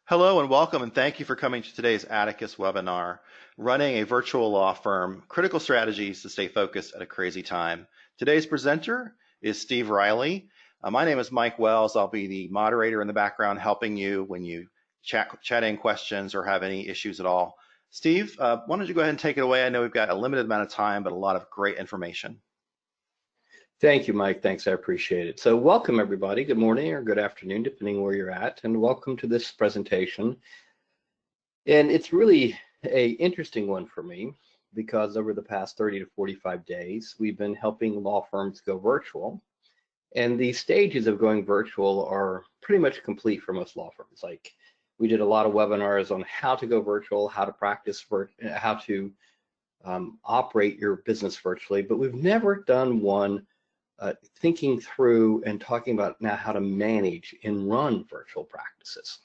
Hello and welcome, and thank you for coming to today's Atticus webinar, Running a Virtual Law Firm, Critical Strategies to Stay Focused at a Crazy Time. Today's presenter is Steve Riley. My name is Mike Wells. I'll be the moderator in the background helping you when you chat in questions or have any issues at all. Steve, why don't you go ahead and take it away? I know we've got a limited amount of time, but a lot of great information. Thank you, Mike. Thanks, I appreciate it. So welcome, everybody. Good morning or good afternoon, depending where you're at, and welcome to this presentation. And it's really an interesting one for me because over the past 30 to 45 days, we've been helping law firms go virtual. And the stages of going virtual are pretty much complete for most law firms. Like we did a lot of webinars on how to go virtual, how to practice, how to operate your business virtually, but we've never done one thinking through and talking about now how to manage and run virtual practices.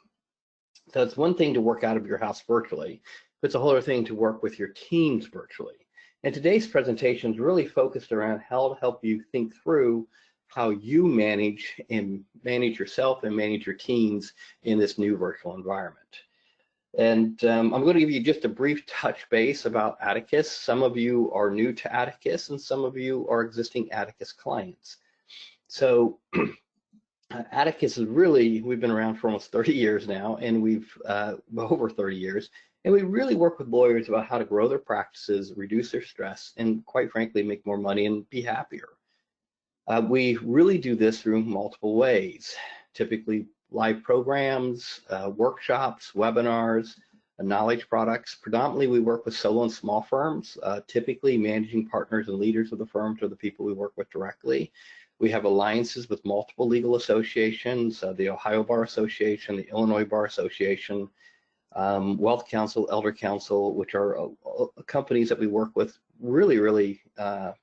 So it's one thing to work out of your house virtually, but it's a whole other thing to work with your teams virtually. And today's presentation is really focused around how to help you think through how you manage yourself and manage your teams in this new virtual environment. And I'm going to give you just a brief touch base about Atticus. Some of you are new to Atticus and some of you are existing Atticus clients. So Atticus is really, we've been around for almost 30 years now, and we've over 30 years, and we really work with lawyers about how to grow their practices, reduce their stress, and quite frankly, make more money and be happier. We really do this through multiple ways, typically live programs, workshops, webinars, knowledge products. Predominantly, we work with solo and small firms. Typically, managing partners and leaders of the firms are the people we work with directly. We have alliances with multiple legal associations, the Ohio Bar Association, the Illinois Bar Association, Wealth Council, Elder Council, which are companies that we work with really on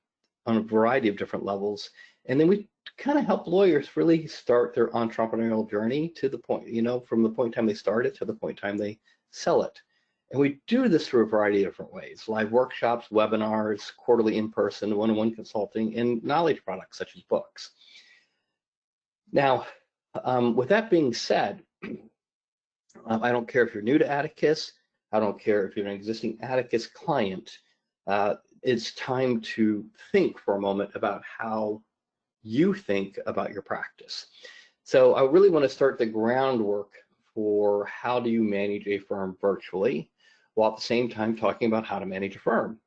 a variety of different levels. And then we kind of help lawyers really start their entrepreneurial journey to the point, from the point in time they start it to the point in time they sell it. And we do this through a variety of different ways: live workshops, webinars, quarterly in-person, one-on-one consulting, and knowledge products such as books. Now, with that being said, I don't care if you're new to Atticus, I don't care if you're an existing Atticus client, it's time to think for a moment about how you think about your practice. So I really want to start the groundwork for how do you manage a firm virtually, while at the same time talking about how to manage a firm.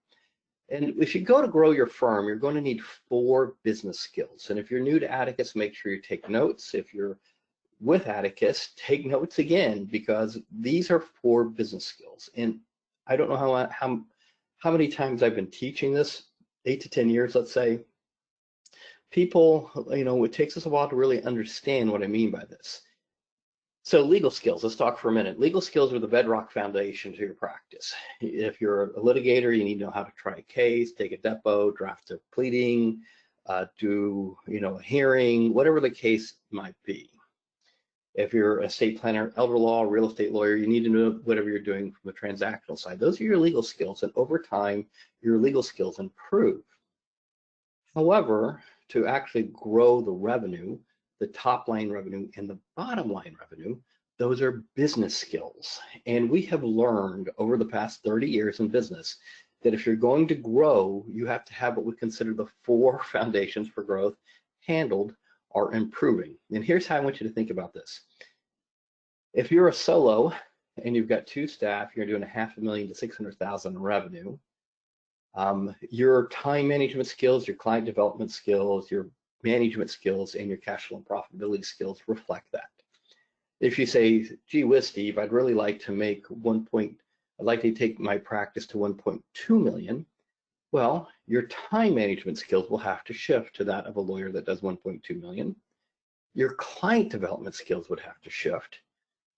And if you go to grow your firm, you're going to need 4 business skills. And if you're new to Atticus, make sure you take notes. If you're with Atticus, take notes again, because these are 4 business skills. And I don't know how many times I've been teaching this, 8 to 10 years, let's say. People, it takes us a while to really understand what I mean by this. So legal skills, let's talk for a minute. Legal skills are the bedrock foundation to your practice. If you're a litigator, you need to know how to try a case, take a depo, draft a pleading, do a hearing, whatever the case might be. If you're a estate planner, elder law, real estate lawyer, you need to know whatever you're doing from the transactional side. Those are your legal skills, and over time, your legal skills improve. However, to actually grow the revenue, the top line revenue and the bottom line revenue, those are business skills. And we have learned over the past 30 years in business that if you're going to grow, you have to have what we consider the 4 foundations for growth handled or improving. And here's how I want you to think about this. If you're a solo and you've got 2 staff, you're doing $500,000 to $600,000 in revenue. Your time management skills, your client development skills, your management skills, and your cash flow and profitability skills reflect that. If you say, gee whiz, Steve, I'd really like to make I'd like to take my practice to 1.2 million. Well, your time management skills will have to shift to that of a lawyer that does 1.2 million. Your client development skills would have to shift.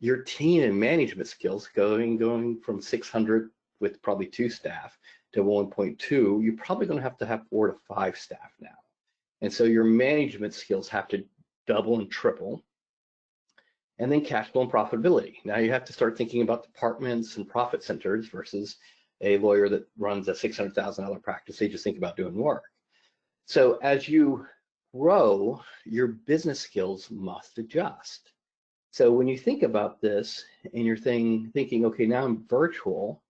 Your team and management skills going from 600 with probably 2 staff to 1.2, you're probably going to have 4 to 5 staff now. And so your management skills have to double and triple. And then cash flow and profitability. Now you have to start thinking about departments and profit centers versus a lawyer that runs a $600,000 practice. They just think about doing work. So as you grow, your business skills must adjust. So when you think about this and you're thinking, okay, now I'm virtual,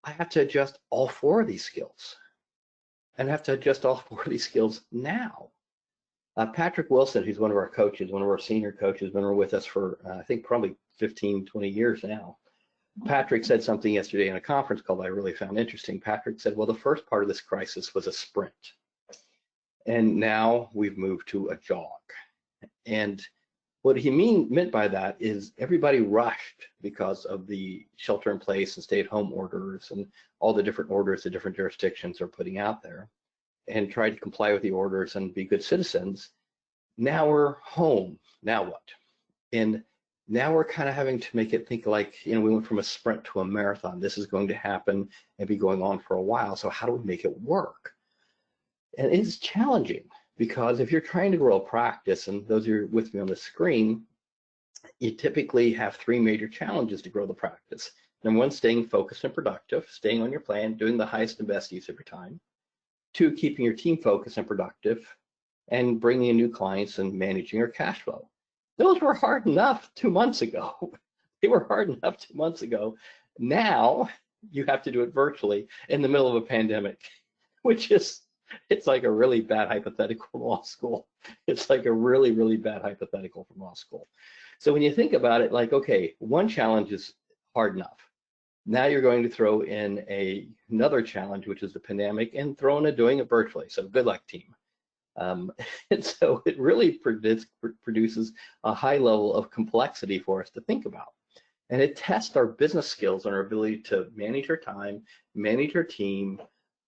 I have to adjust all four of these skills. And I have to adjust all four of these skills now. Patrick Wilson, who's one of our coaches, one of our senior coaches, been with us for, I think, probably 15, 20 years now. Patrick said something yesterday in a conference call that I really found interesting. Patrick said, well, the first part of this crisis was a sprint. And now we've moved to a jog. And what he meant by that is everybody rushed because of the shelter in place and stay at home orders and all the different orders the different jurisdictions are putting out there, and tried to comply with the orders and be good citizens. Now we're home. Now what? And now we're kind of having to make it think like, we went from a sprint to a marathon. This is going to happen and be going on for a while. So how do we make it work? And it's challenging because if you're trying to grow a practice, and those of you with me on the screen, you typically have three major challenges to grow the practice. Number one, staying focused and productive, staying on your plan, doing the highest and best use of your time. Two, keeping your team focused and productive, and bringing in new clients and managing your cash flow. Those were hard enough 2 months ago. They were hard enough 2 months ago. Now you have to do it virtually in the middle of a pandemic, which is, it's like a really bad hypothetical from law school. It's like a really, really bad hypothetical from law school. So when you think about it, like, okay, one challenge is hard enough. Now you're going to throw in another challenge, which is the pandemic, and throw in doing it virtually. So good luck, team. And so it really produces a high level of complexity for us to think about. And it tests our business skills and our ability to manage our time, manage our team,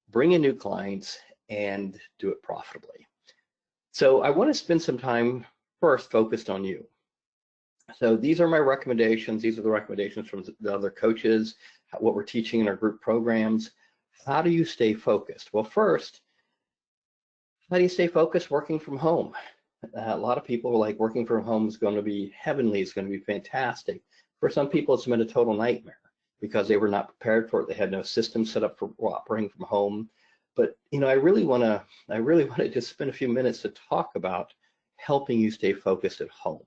bring in new clients, and do it profitably. So I want to spend some time first focused on you. So these are my recommendations. These are the recommendations from the other coaches, what we're teaching in our group programs. How do you stay focused? Well, first, how do you stay focused working from home? A lot of people are like, working from home is going to be heavenly, it's going to be fantastic. For some people, it's been a total nightmare because they were not prepared for it. They had no system set up for operating from home. But I really want to just spend a few minutes to talk about helping you stay focused at home.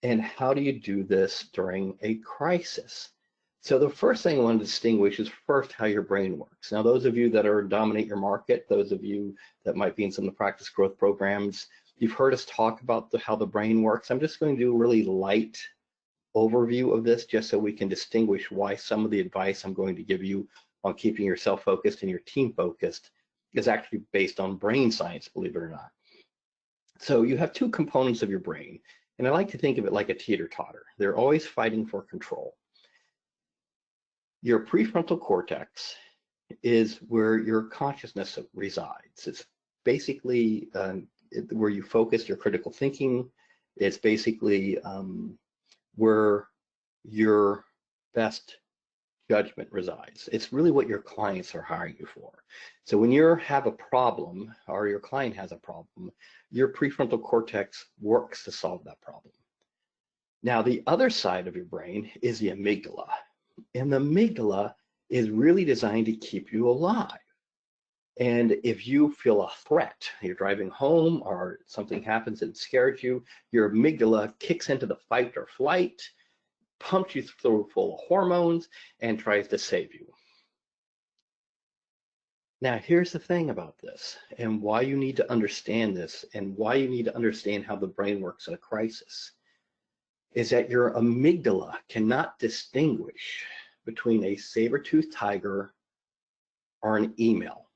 And how do you do this during a crisis? So the first thing I want to distinguish is first how your brain works. Now, those of you that are dominate your market, those of you that might be in some of the practice growth programs, you've heard us talk about how the brain works. I'm just going to do a really light overview of this just so we can distinguish why some of the advice I'm going to give you on keeping yourself focused and your team focused is actually based on brain science, believe it or not. So you have two components of your brain. And I like to think of it like a teeter-totter. They're always fighting for control. Your prefrontal cortex is where your consciousness resides. It's basically where you focus your critical thinking. It's basically where your best judgment resides. It's really what your clients are hiring you for. So when you have a problem or your client has a problem, your prefrontal cortex works to solve that problem. Now, the other side of your brain is the amygdala. And the amygdala is really designed to keep you alive. And if you feel a threat, you're driving home or something happens and scares you, your amygdala kicks into the fight or flight, pumps you full of hormones, and tries to save you. Now, here's the thing about this and why you need to understand this and why you need to understand how the brain works in a crisis is that your amygdala cannot distinguish between a saber-toothed tiger or an email.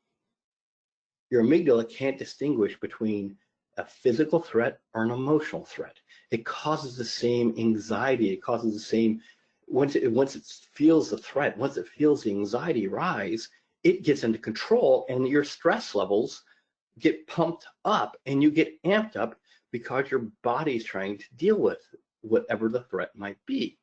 Your amygdala can't distinguish between a physical threat or an emotional threat. It causes the same anxiety. It causes the same, once it feels the threat, once it feels the anxiety rise, it gets into control and your stress levels get pumped up and you get amped up because your body's trying to deal with whatever the threat might be.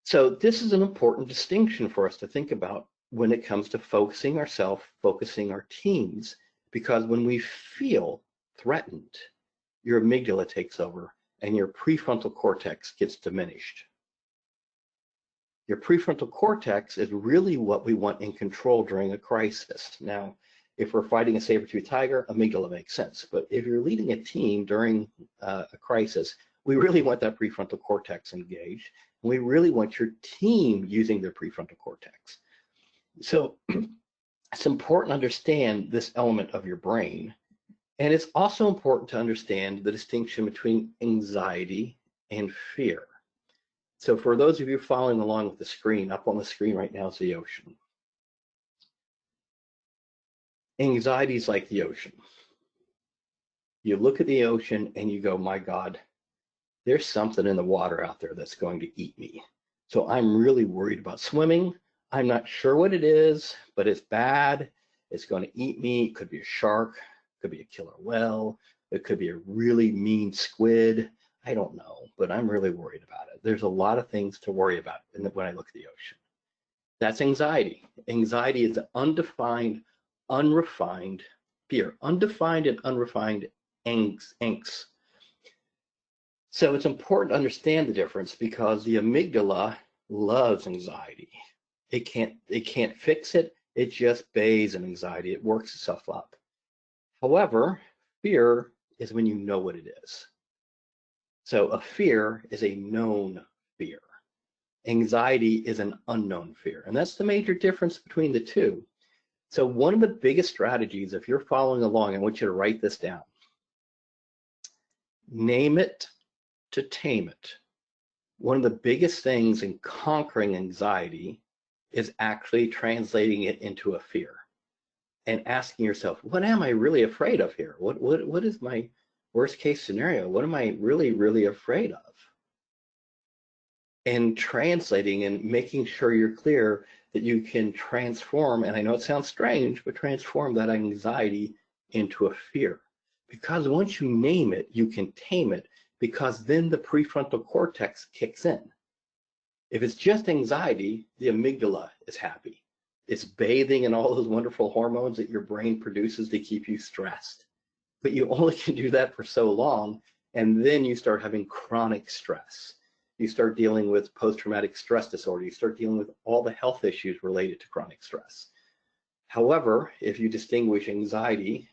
So this is an important distinction for us to think about when it comes to focusing ourselves, focusing our teams, because when we feel threatened, your amygdala takes over and your prefrontal cortex gets diminished. Your prefrontal cortex is really what we want in control during a crisis. Now, if we're fighting a saber-toothed tiger, amygdala makes sense. But if you're leading a team during a crisis, We really want that prefrontal cortex engaged, and we really want your team using their prefrontal cortex. So it's important to understand this element of your brain. And it's also important to understand the distinction between anxiety and fear. So for those of you following along with the screen, up on the screen right now is the ocean. Anxiety is like the ocean. You look at the ocean and you go, my God, there's something in the water out there that's going to eat me. So I'm really worried about swimming. I'm not sure what it is, but it's bad. It's going to eat me. It could be a shark, it could be a killer whale, it could be a really mean squid. I don't know, but I'm really worried about it. There's a lot of things to worry about when I look at the ocean. That's anxiety. Anxiety is an undefined, unrefined fear, undefined and unrefined angst. So it's important to understand the difference because the amygdala loves anxiety. It can't fix it. It just bathes in anxiety. It works itself up. However, fear is when you know what it is. So a fear is a known fear. Anxiety is an unknown fear. And that's the major difference between the two. So one of the biggest strategies, if you're following along, I want you to write this down. Name it to tame it. One of the biggest things in conquering anxiety is actually translating it into a fear and asking yourself, what am I really afraid of here? What is my worst case scenario? What am I really, really afraid of? And translating and making sure you're clear that you can transform, and I know it sounds strange, but transform that anxiety into a fear. Because once you name it, you can tame it, because then the prefrontal cortex kicks in. If it's just anxiety, the amygdala is happy. It's bathing in all those wonderful hormones that your brain produces to keep you stressed. But you only can do that for so long, and then you start having chronic stress. You start dealing with post-traumatic stress disorder. You start dealing with all the health issues related to chronic stress. However, if you distinguish anxiety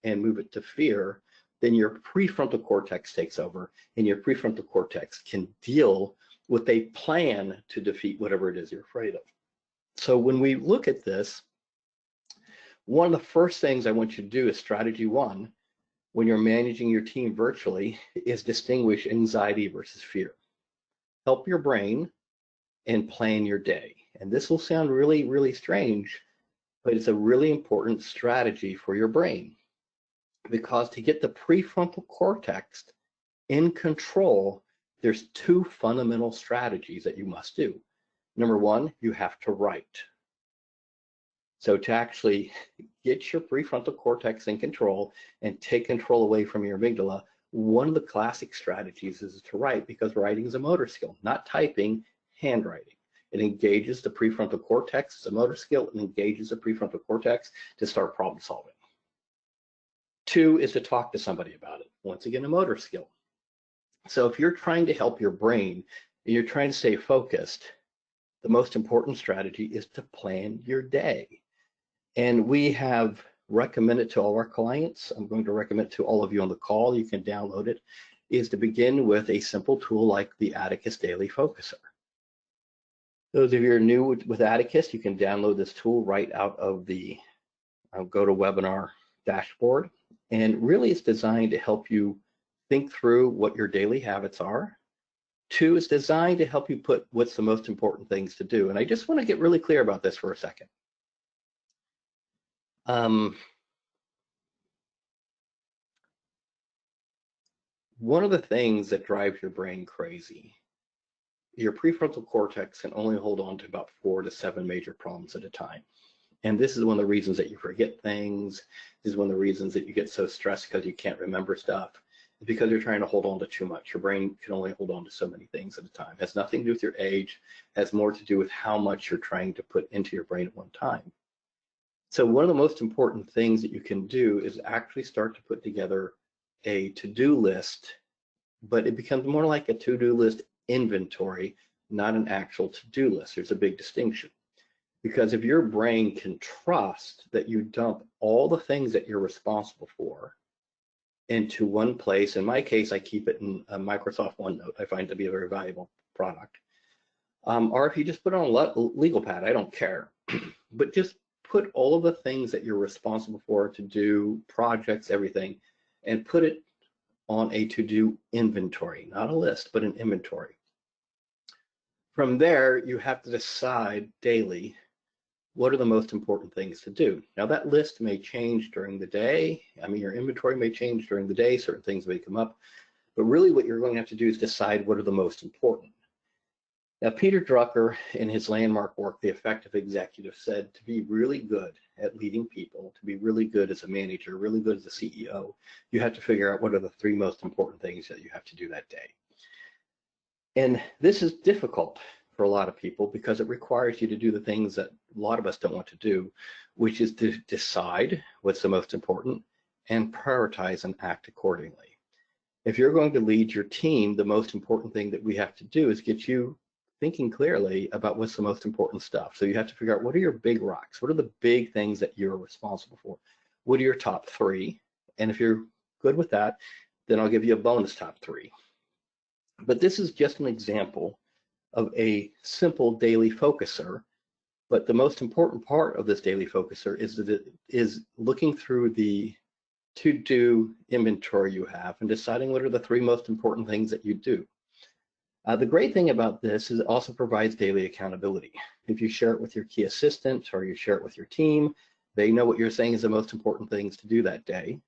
and move it to fear, then your prefrontal cortex takes over, and your prefrontal cortex can deal with a plan to defeat whatever it is you're afraid of. So when we look at this, one of the first things I want you to do is strategy one, when you're managing your team virtually, is distinguish anxiety versus fear. Help your brain and plan your day. And this will sound really, really strange, but it's a really important strategy for your brain. Because to get the prefrontal cortex in control, there's two fundamental strategies that you must do. Number one, you have to write. So to actually get your prefrontal cortex in control and take control away from your amygdala, one of the classic strategies is to write, because writing is a motor skill, not typing, handwriting. It engages the prefrontal cortex, it's a motor skill, and engages the prefrontal cortex to start problem solving. Two is to talk to somebody about it. Once again, a motor skill. So if you're trying to help your brain and you're trying to stay focused, the most important strategy is to plan your day. And we have recommended to all our clients, I'm going to recommend it to all of you on the call, you can download it, is to begin with a simple tool like the Atticus Daily Focuser. Those of you who are new with Atticus, you can download this tool right out of the GoToWebinar dashboard. And really it's designed to help you think through what your daily habits are. Two, it's designed to help you put what's the most important things to do. And I just want to get really clear about this for a second. One of the things that drives your brain crazy, your prefrontal cortex can only hold on to about 4 to 7 major problems at a time. And this is one of the reasons that you forget things. This is one of the reasons that you get so stressed because you can't remember stuff. It's because you're trying to hold on to too much. Your brain can only hold on to so many things at a time. It has nothing to do with your age. It has more to do with how much you're trying to put into your brain at one time. So one of the most important things that you can do is actually start to put together a to-do list, but it becomes more like a to-do list inventory, not an actual to-do list. There's a big distinction. Because if your brain can trust that you dump all the things that you're responsible for into one place. In my case, I keep it in Microsoft OneNote. I find it to be a very valuable product. Or if you just put it on a legal pad, I don't care. But just put all of the things that you're responsible for to do, projects, everything, and put it on a to-do inventory, not a list, but an inventory. From there, you have to decide daily, what are the most important things to do? Now that list may change during the day. I mean, your inventory may change during the day, certain things may come up, but really what you're going to have to do is decide what are the most important. Now, Peter Drucker, in his landmark work, The Effective Executive, said to be really good at leading people, to be really good as a manager, really good as a CEO, you have to figure out what are the 3 most important things that you have to do that day. And this is difficult for a lot of people because it requires you to do the things that a lot of us don't want to do, which is to decide what's the most important and prioritize and act accordingly. If you're going to lead your team, the most important thing that we have to do is get you thinking clearly about what's the most important stuff. So you have to figure out what are your big rocks? What are the big things that you're responsible for? What are your top 3? And if you're good with that, then I'll give you a bonus top 3. But this is just an example of a simple daily focuser. But the most important part of this daily focuser is that it is looking through the to-do inventory you have and deciding what are the 3 most important things that you do. The great thing about this is it also provides daily accountability. If you share it with your key assistant or you share it with your team, they know what you're saying is the most important things to do that day.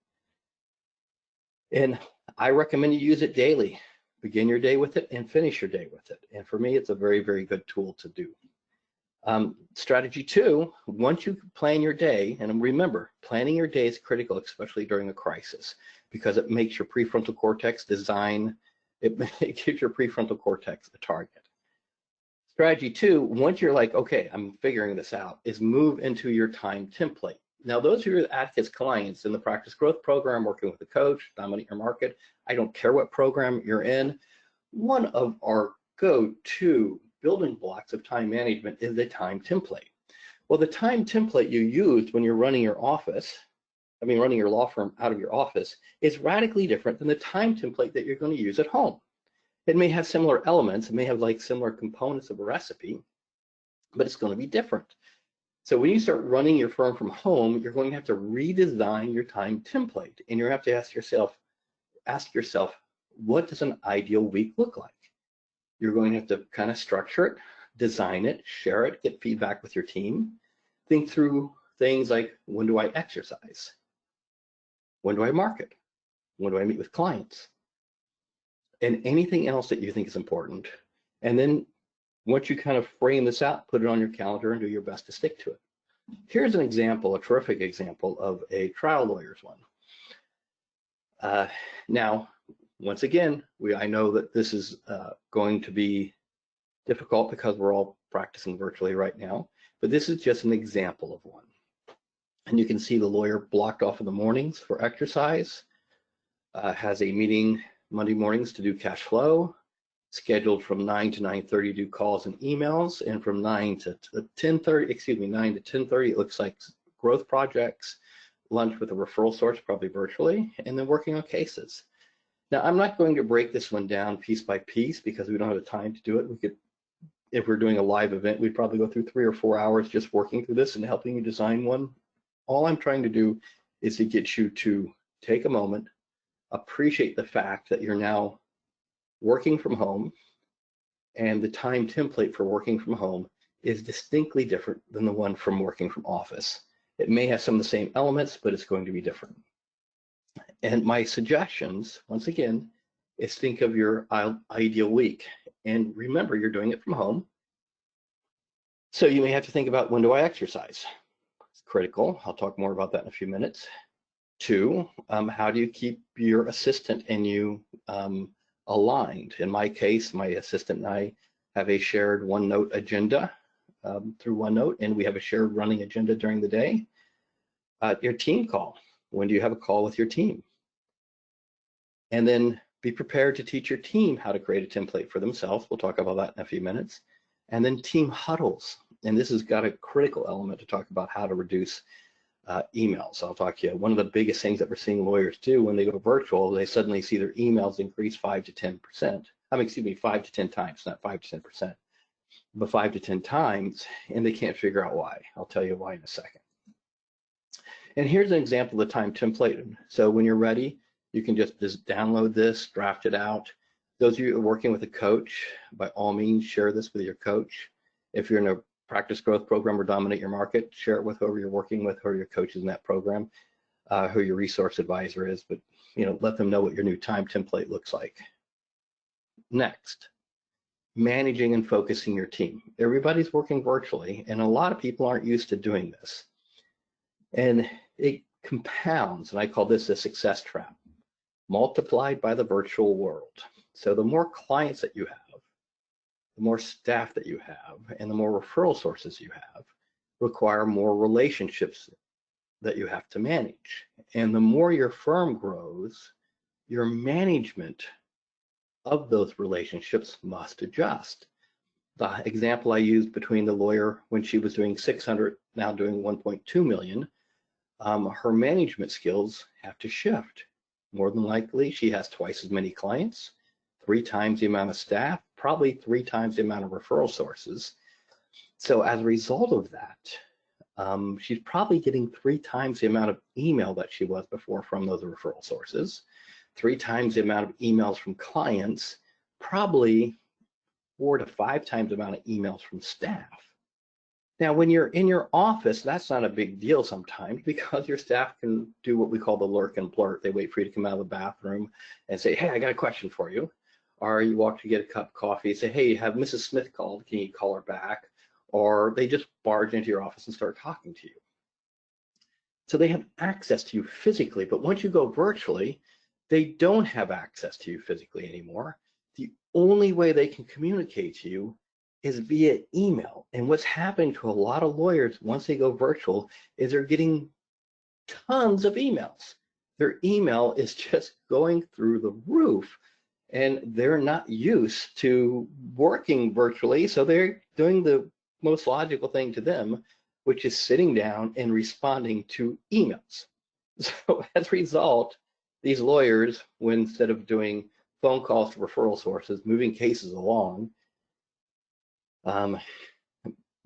And I recommend you use it daily. Begin your day with it and finish your day with it. And for me, it's a very, very good tool to do. Strategy 2, once you plan your day, and remember, planning your day is critical, especially during a crisis, because it makes your prefrontal cortex design. It gives your prefrontal cortex a target. Strategy 2, once you're like, okay, I'm figuring this out, is move into your time template. Now, those are your Atticus clients in the Practice Growth Program, working with a coach, dominate your market. I don't care what program you're in. One of our go-to building blocks of time management is the time template. Well, the time template you used when you're running your office, running your law firm out of your office, is radically different than the time template that you're going to use at home. It may have similar elements, it may have like similar components of a recipe, but it's going to be different. So when you start running your firm from home, you're going to have to redesign your time template, and you have to ask yourself, what does an ideal week look like? You're going to have to kind of structure it, design it, share it, get feedback with your team, think through things like, when do I exercise? When do I market? When do I meet with clients? And anything else that you think is important. And then once you kind of frame this out, put it on your calendar and do your best to stick to it. Here's an example, a terrific example of a trial lawyer's one. Now, once again, I know that this is going to be difficult because we're all practicing virtually right now, but this is just an example of one. And you can see the lawyer blocked off in the mornings for exercise, has a meeting Monday mornings to do cash flow, scheduled from 9 to 9:30 to do calls and emails, and from 9 to 10:30, it looks like growth projects, lunch with a referral source, probably virtually, and then working on cases. Now, I'm not going to break this one down piece by piece because we don't have the time to do it. We could, if we're doing a live event, we'd probably go through 3 or 4 hours just working through this and helping you design one. All I'm trying to do is to get you to take a moment, appreciate the fact that you're now working from home, and the time template for working from home is distinctly different than the one from working from office. It may have some of the same elements, but it's going to be different. And my suggestions, once again, is think of your ideal week. And remember, you're doing it from home. So you may have to think about, when do I exercise? It's critical. I'll talk more about that in a few minutes. 2, how do you keep your assistant and you aligned? In my case, my assistant and I have a shared OneNote agenda through OneNote, and we have a shared running agenda during the day. Your team call. When do you have a call with your team? And then be prepared to teach your team how to create a template for themselves. We'll talk about that in a few minutes. And then team huddles. And this has got a critical element to talk about how to reduce emails. I'll talk to you. One of the biggest things that we're seeing lawyers do when they go virtual, they suddenly see their emails increase 5 to 10%. I mean, excuse me, 5 to 10 times, not 5 to 10%, but 5 to 10 times, and they can't figure out why. I'll tell you why in a second. And here's an example of the time template. So when you're ready, you can just download this, draft it out. Those of you who are working with a coach, by all means, share this with your coach. If you're in a practice growth program or dominate your market, share it with whoever you're working with, who are your coaches in that program, who your resource advisor is, but let them know what your new time template looks like. Next, managing and focusing your team. Everybody's working virtually, and a lot of people aren't used to doing this. And it compounds, and I call this a success trap, multiplied by the virtual world. So the more clients that you have, the more staff that you have, and the more referral sources you have, require more relationships that you have to manage. And the more your firm grows, your management of those relationships must adjust. The example I used between the lawyer when she was doing 600, now doing 1.2 million, her management skills have to shift. More than likely, she has twice as many clients, 3 times the amount of staff, probably 3 times the amount of referral sources. So as a result of that, she's probably getting 3 times the amount of email that she was before from those referral sources, 3 times the amount of emails from clients, probably 4 to 5 times the amount of emails from staff. Now, when you're in your office, that's not a big deal sometimes because your staff can do what we call the lurk and blurt. They wait for you to come out of the bathroom and say, hey, I got a question for you. Or you walk to get a cup of coffee and say, hey, have Mrs. Smith called? Can you call her back? Or they just barge into your office and start talking to you. So they have access to you physically, but once you go virtually, they don't have access to you physically anymore. The only way they can communicate to you is via email. And what's happening to a lot of lawyers once they go virtual is they're getting tons of emails. Their email is just going through the roof, and they're not used to working virtually, so they're doing the most logical thing to them, which is sitting down and responding to emails. So as a result, these lawyers, when instead of doing phone calls to referral sources, moving cases along,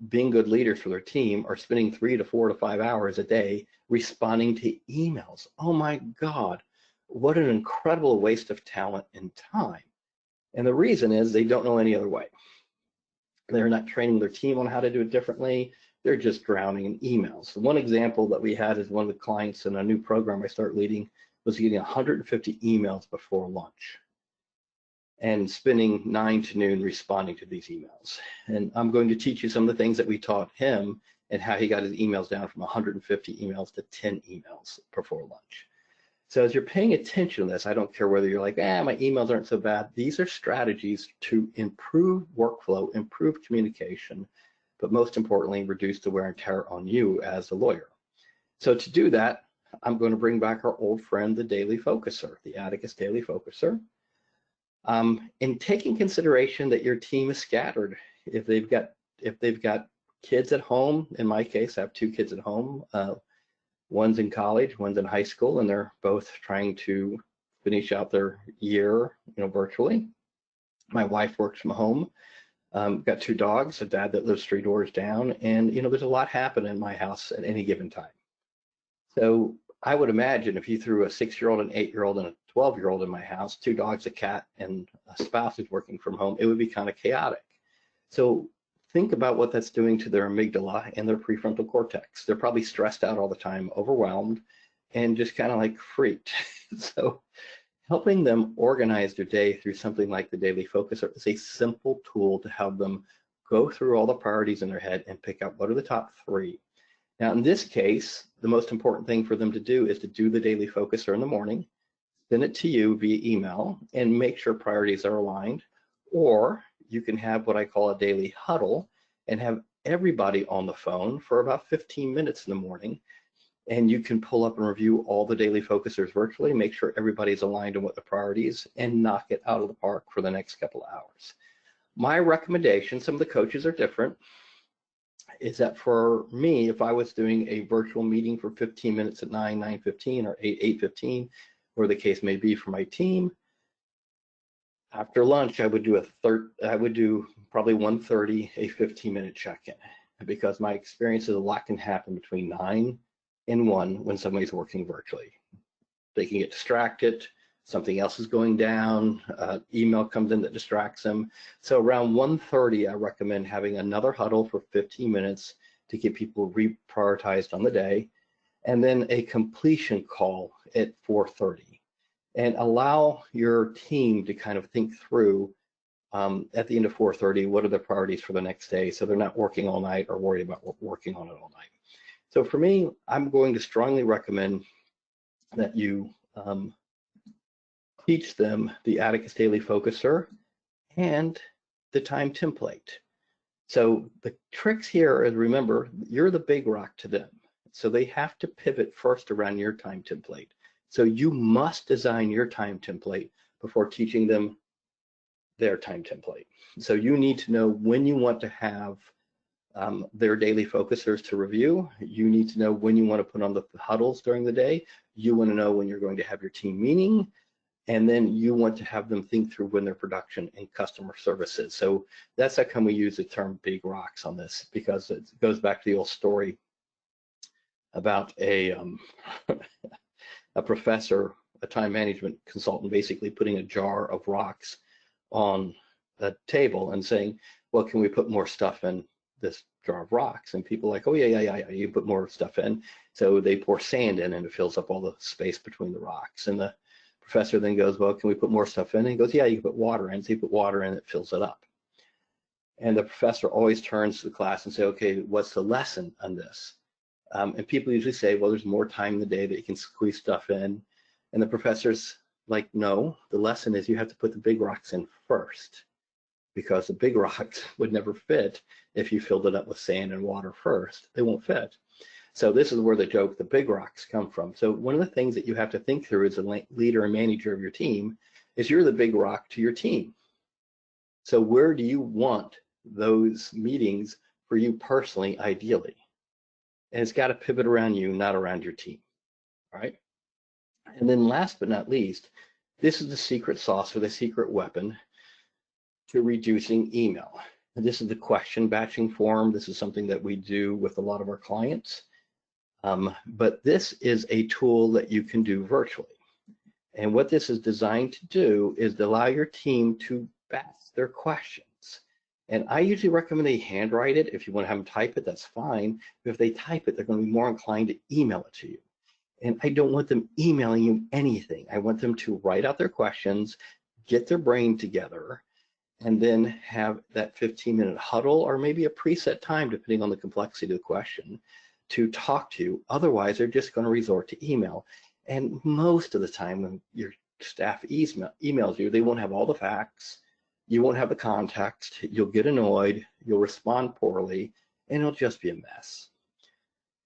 being good leaders for their team, are spending 3 to 4 to 5 hours a day responding to emails. Oh my God, what an incredible waste of talent and time. And the reason is they don't know any other way. They're not training their team on how to do it differently. They're just drowning in emails. One example that we had is one of the clients in a new program I started leading was getting 150 emails before lunch and spending 9 to noon responding to these emails. And I'm going to teach you some of the things that we taught him and how he got his emails down from 150 emails to 10 emails before lunch. So as you're paying attention to this, I don't care whether you're like, my emails aren't so bad. These are strategies to improve workflow, improve communication, but most importantly, reduce the wear and tear on you as a lawyer. So to do that, I'm going to bring back our old friend, the Daily Focuser, the Atticus Daily Focuser. In taking consideration that your team is scattered, if they've got kids at home, in my case, I have 2 kids at home. One's in college, one's in high school, and they're both trying to finish out their year, virtually. My wife works from home. Got 2 dogs, a dad that lives 3 doors down, and there's a lot happening in my house at any given time. So I would imagine if you threw a 6-year-old, an 8-year-old, and a 12-year-old in my house, 2 dogs, a cat, and a spouse who's working from home, it would be kind of chaotic. So think about what that's doing to their amygdala and their prefrontal cortex. They're probably stressed out all the time, overwhelmed, and just kind of like freaked. So helping them organize their day through something like the Daily Focuser is a simple tool to help them go through all the priorities in their head and pick out what are the top 3. Now, in this case, the most important thing for them to do is to do the Daily Focuser in the morning, send it to you via email, and make sure priorities are aligned. Or you can have what I call a daily huddle and have everybody on the phone for about 15 minutes in the morning. And you can pull up and review all the Daily Focusers virtually, make sure everybody's aligned on what the priorities, and knock it out of the park for the next couple of hours. My recommendation, some of the coaches are different. is that for me, if I was doing a virtual meeting for 15 minutes at 9:15, or 8:15, or the case may be for my team, after lunch, I would do probably 1:30, a 15-minute check-in, because my experience is a lot can happen between 9 and 1 when somebody's working virtually. They can get distracted, something else is going down, email comes in that distracts them. So around 1:30, I recommend having another huddle for 15 minutes to get people reprioritized on the day, and then a completion call at 4:30. And allow your team to kind of think through at the end of 4:30, what are the priorities for the next day, so they're not working all night or worried about working on it all night. So for me, I'm going to strongly recommend that you teach them the Atticus Daily Focuser and the time template. So the tricks here is, remember, you're the big rock to them. So they have to pivot first around your time template. So you must design your time template before teaching them their time template. So you need to know when you want to have their daily focusers to review. You need to know when you want to put on the huddles during the day. You want to know when you're going to have your team meeting. And then you want to have them think through when their production and customer services. So that's how come we use the term big rocks on this, because it goes back to the old story about a professor, a time management consultant, basically putting a jar of rocks on a table and saying, well, can we put more stuff in this jar of rocks? And people are like, oh yeah, you put more stuff in. So they pour sand in and it fills up all the space between the rocks. And the professor then goes, well, can we put more stuff in? And he goes, yeah, you can put water in. So you put water in, it fills it up. And the professor always turns to the class and say, okay, what's the lesson on this? And people usually say, well, there's more time in the day that you can squeeze stuff in. And the professor's like, no, the lesson is you have to put the big rocks in first, because the big rocks would never fit if you filled it up with sand and water first. They won't fit. So this is where the joke, the big rocks, come from. So one of the things that you have to think through as a leader and manager of your team is you're the big rock to your team. So where do you want those meetings for you personally, ideally? And it's got to pivot around you, not around your team, all right? And then last but not least, this is the secret sauce, or the secret weapon to reducing email. And this is the question batching form. This is something that we do with a lot of our clients. But this is a tool that you can do virtually. And what this is designed to do is to allow your team to batch their questions. And I usually recommend they handwrite it. If you want to have them type it, that's fine. But if they type it, they're going to be more inclined to email it to you. And I don't want them emailing you anything. I want them to write out their questions, get their brain together, and then have that 15-minute huddle, or maybe a preset time, depending on the complexity of the question, to talk to you. Otherwise, they're just going to resort to email. And most of the time when your staff emails you, they won't have all the facts, you won't have the context, you'll get annoyed, you'll respond poorly, and it'll just be a mess.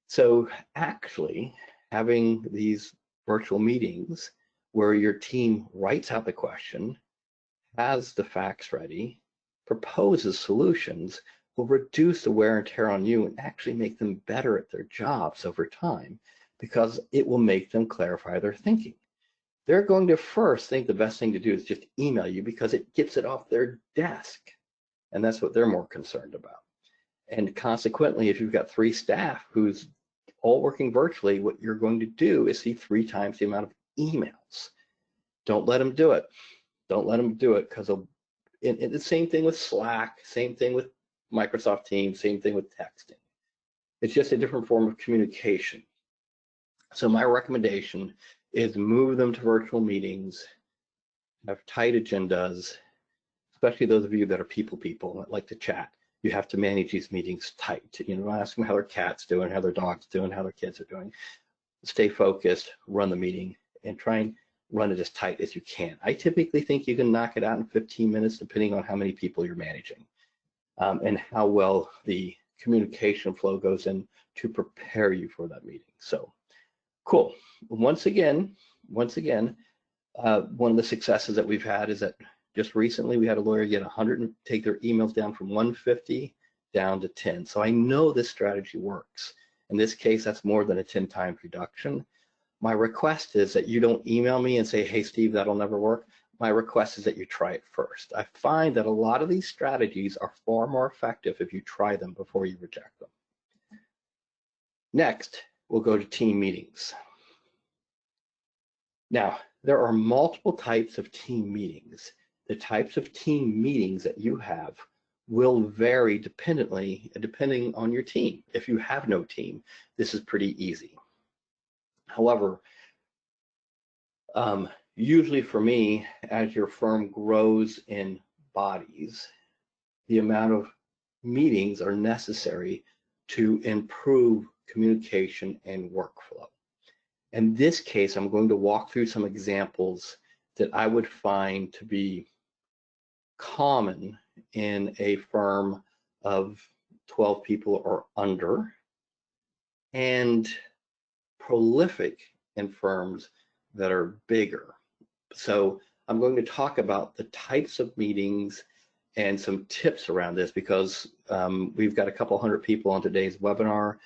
So actually, having these virtual meetings where your team writes out the question, has the facts ready, proposes solutions, will reduce the wear and tear on you and actually make them better at their jobs over time, because it will make them clarify their thinking. They're going to first think the best thing to do is just email you because it gets it off their desk. And that's what they're more concerned about. And consequently, if you've got 3 staff who's all working virtually, what you're going to do is see 3 times the amount of emails. Don't let them do it. Don't let them do it, because the same thing with Slack, same thing with Microsoft Teams, same thing with texting. It's just a different form of communication. So my recommendation is move them to virtual meetings, have tight agendas, especially those of you that are people that like to chat. You have to manage these meetings tight. Ask them how their cat's doing, how their dog's doing, how their kids are doing. Stay focused, run the meeting, and try and run it as tight as you can. I typically think you can knock it out in 15 minutes, depending on how many people you're managing, and how well the communication flow goes in to prepare you for that meeting. So cool. Once again, one of the successes that we've had is that just recently we had a lawyer take their emails down from 150 down to 10. So I know this strategy works. In this case, that's more than a 10 times reduction. My request is that you don't email me and say, hey, Steve, that'll never work. My request is that you try it first. I find that a lot of these strategies are far more effective if you try them before you reject them. Next, we'll go to team meetings. Now, there are multiple types of team meetings. The types of team meetings that you have will vary depending on your team. If you have no team, this is pretty easy. However, usually for me, as your firm grows in bodies, the amount of meetings are necessary to improve communication and workflow. In this case, I'm going to walk through some examples that I would find to be common in a firm of 12 people or under, and prolific in firms that are bigger. So I'm going to talk about the types of meetings and some tips around this, because we've got a couple hundred people on today's webinar.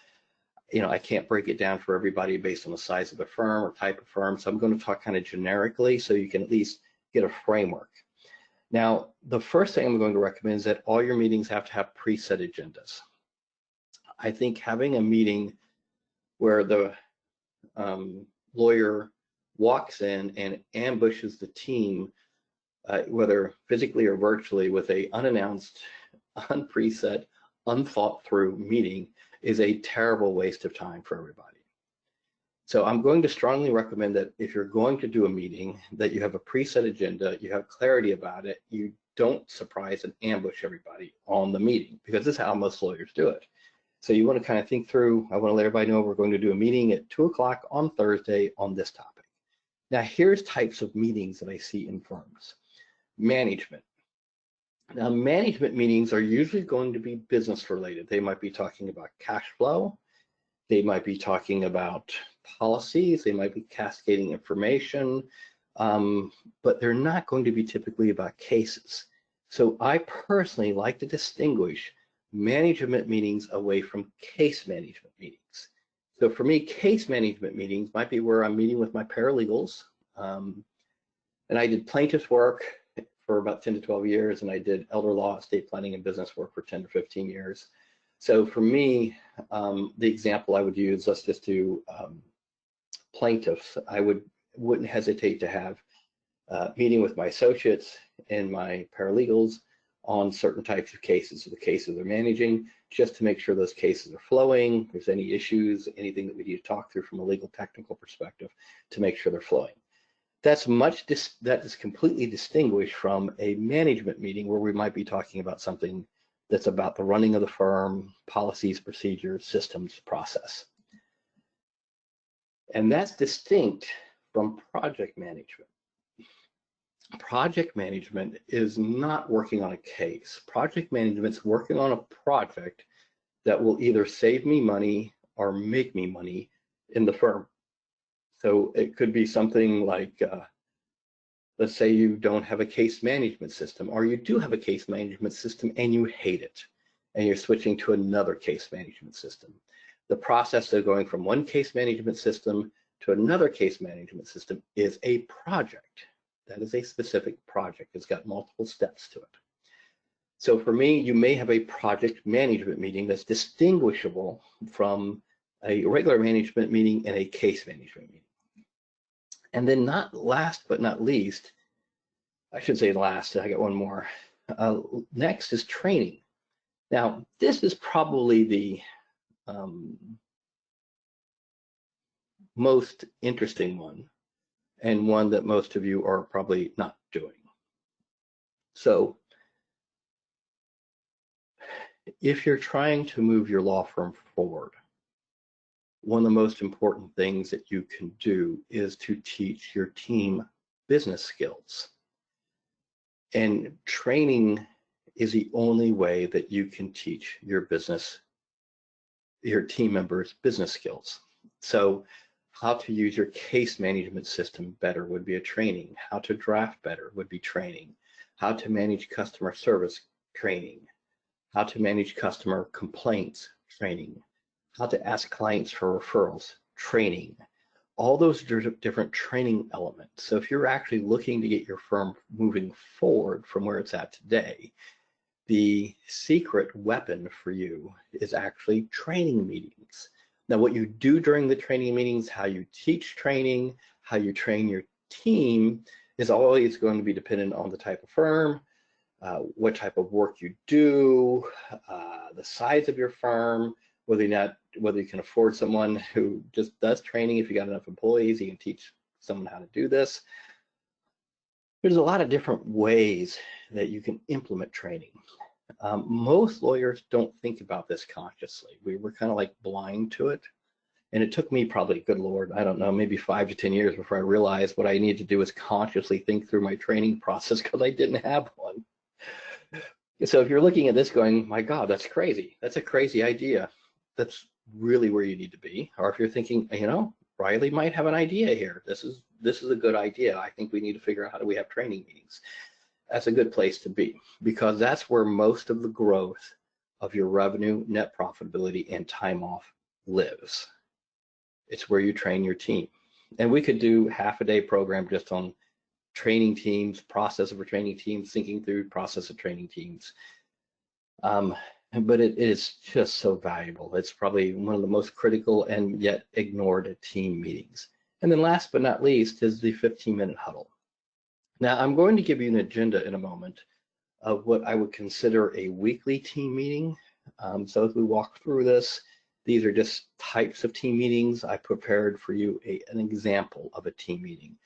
I can't break it down for everybody based on the size of the firm or type of firm. So I'm going to talk kind of generically so you can at least get a framework. Now, the first thing I'm going to recommend is that all your meetings have to have preset agendas. I think having a meeting where the lawyer walks in and ambushes the team, whether physically or virtually, with a unannounced, unpreset, unthought through meeting is a terrible waste of time for everybody. So I'm going to strongly recommend that if you're going to do a meeting, that you have a preset agenda, you have clarity about it, you don't surprise and ambush everybody on the meeting, because this is how most lawyers do it. So you want to kind of think through, I want to let everybody know we're going to do a meeting at 2 o'clock on Thursday on this topic. Now here's types of meetings that I see in firms. Management. Now management meetings are usually going to be business related. They might be talking about cash flow. They might be talking about policies. They might be cascading information, but they're not going to be typically about cases. So I personally like to distinguish management meetings away from case management meetings. So for me, case management meetings might be where I'm meeting with my paralegals, and I did plaintiff's work for about 10 to 12 years, and I did elder law, estate planning, and business work for 10 to 15 years. So for me, the example I would use, let's just do plaintiffs. I wouldn't hesitate to have a meeting with my associates and my paralegals on certain types of cases, so the cases they're managing, just to make sure those cases are flowing. If there's any issues, anything that we need to talk through from a legal technical perspective to make sure they're flowing. That is completely distinguished from a management meeting where we might be talking about something that's about the running of the firm, policies, procedures, systems, process. And that's distinct from project management. Project management is not working on a case. Project management is working on a project that will either save me money or make me money in the firm. So it could be something like, let's say you don't have a case management system, or you do have a case management system and you hate it, and you're switching to another case management system. The process of going from one case management system to another case management system is a project. That is a specific project. It's got multiple steps to it. So for me, you may have a project management meeting that's distinguishable from a regular management meeting and a case management meeting. And then last but not least, I should say last, I got one more. Next is training. Now, this is probably the most interesting one, and one that most of you are probably not doing. So if you're trying to move your law firm forward, one of the most important things that you can do is to teach your team business skills. And training is the only way that you can teach your team members business skills. So how to use your case management system better would be a training. How to draft better would be training. How to manage customer service, training. how to manage customer complaints training, how to ask clients for referrals training, all those different training elements. So if you're actually looking to get your firm moving forward from where it's at today, the secret weapon for you is actually training meetings. Now, what you do during the training meetings, how you teach training, how you train your team is always going to be dependent on the type of firm, what type of work you do, the size of your firm, whether you can afford someone who just does training. If you got enough employees, you can teach someone how to do this. There's a lot of different ways that you can implement training. Most lawyers don't think about this consciously. We're kind of like blind to it. And it took me probably, good Lord, I don't know, maybe 5 to 10 years before I realized what I needed to do is consciously think through my training process because I didn't have one. So if you're looking at this going, my God, that's crazy. That's a crazy idea. That's really where you need to be. Or if you're thinking, Riley might have an idea here. This is a good idea. I think we need to figure out how do we have training meetings. That's a good place to be because that's where most of the growth of your revenue, net profitability, and time off lives. It's where you train your team. And we could do half a day program just on training teams, process of training teams, thinking through process of training teams. But it is just so valuable. It's probably one of the most critical and yet ignored team meetings. And then last but not least is the 15-minute huddle. Now, I'm going to give you an agenda in a moment of what I would consider a weekly team meeting. So as we walk through this, these are just types of team meetings. I prepared for you an example of a team meeting.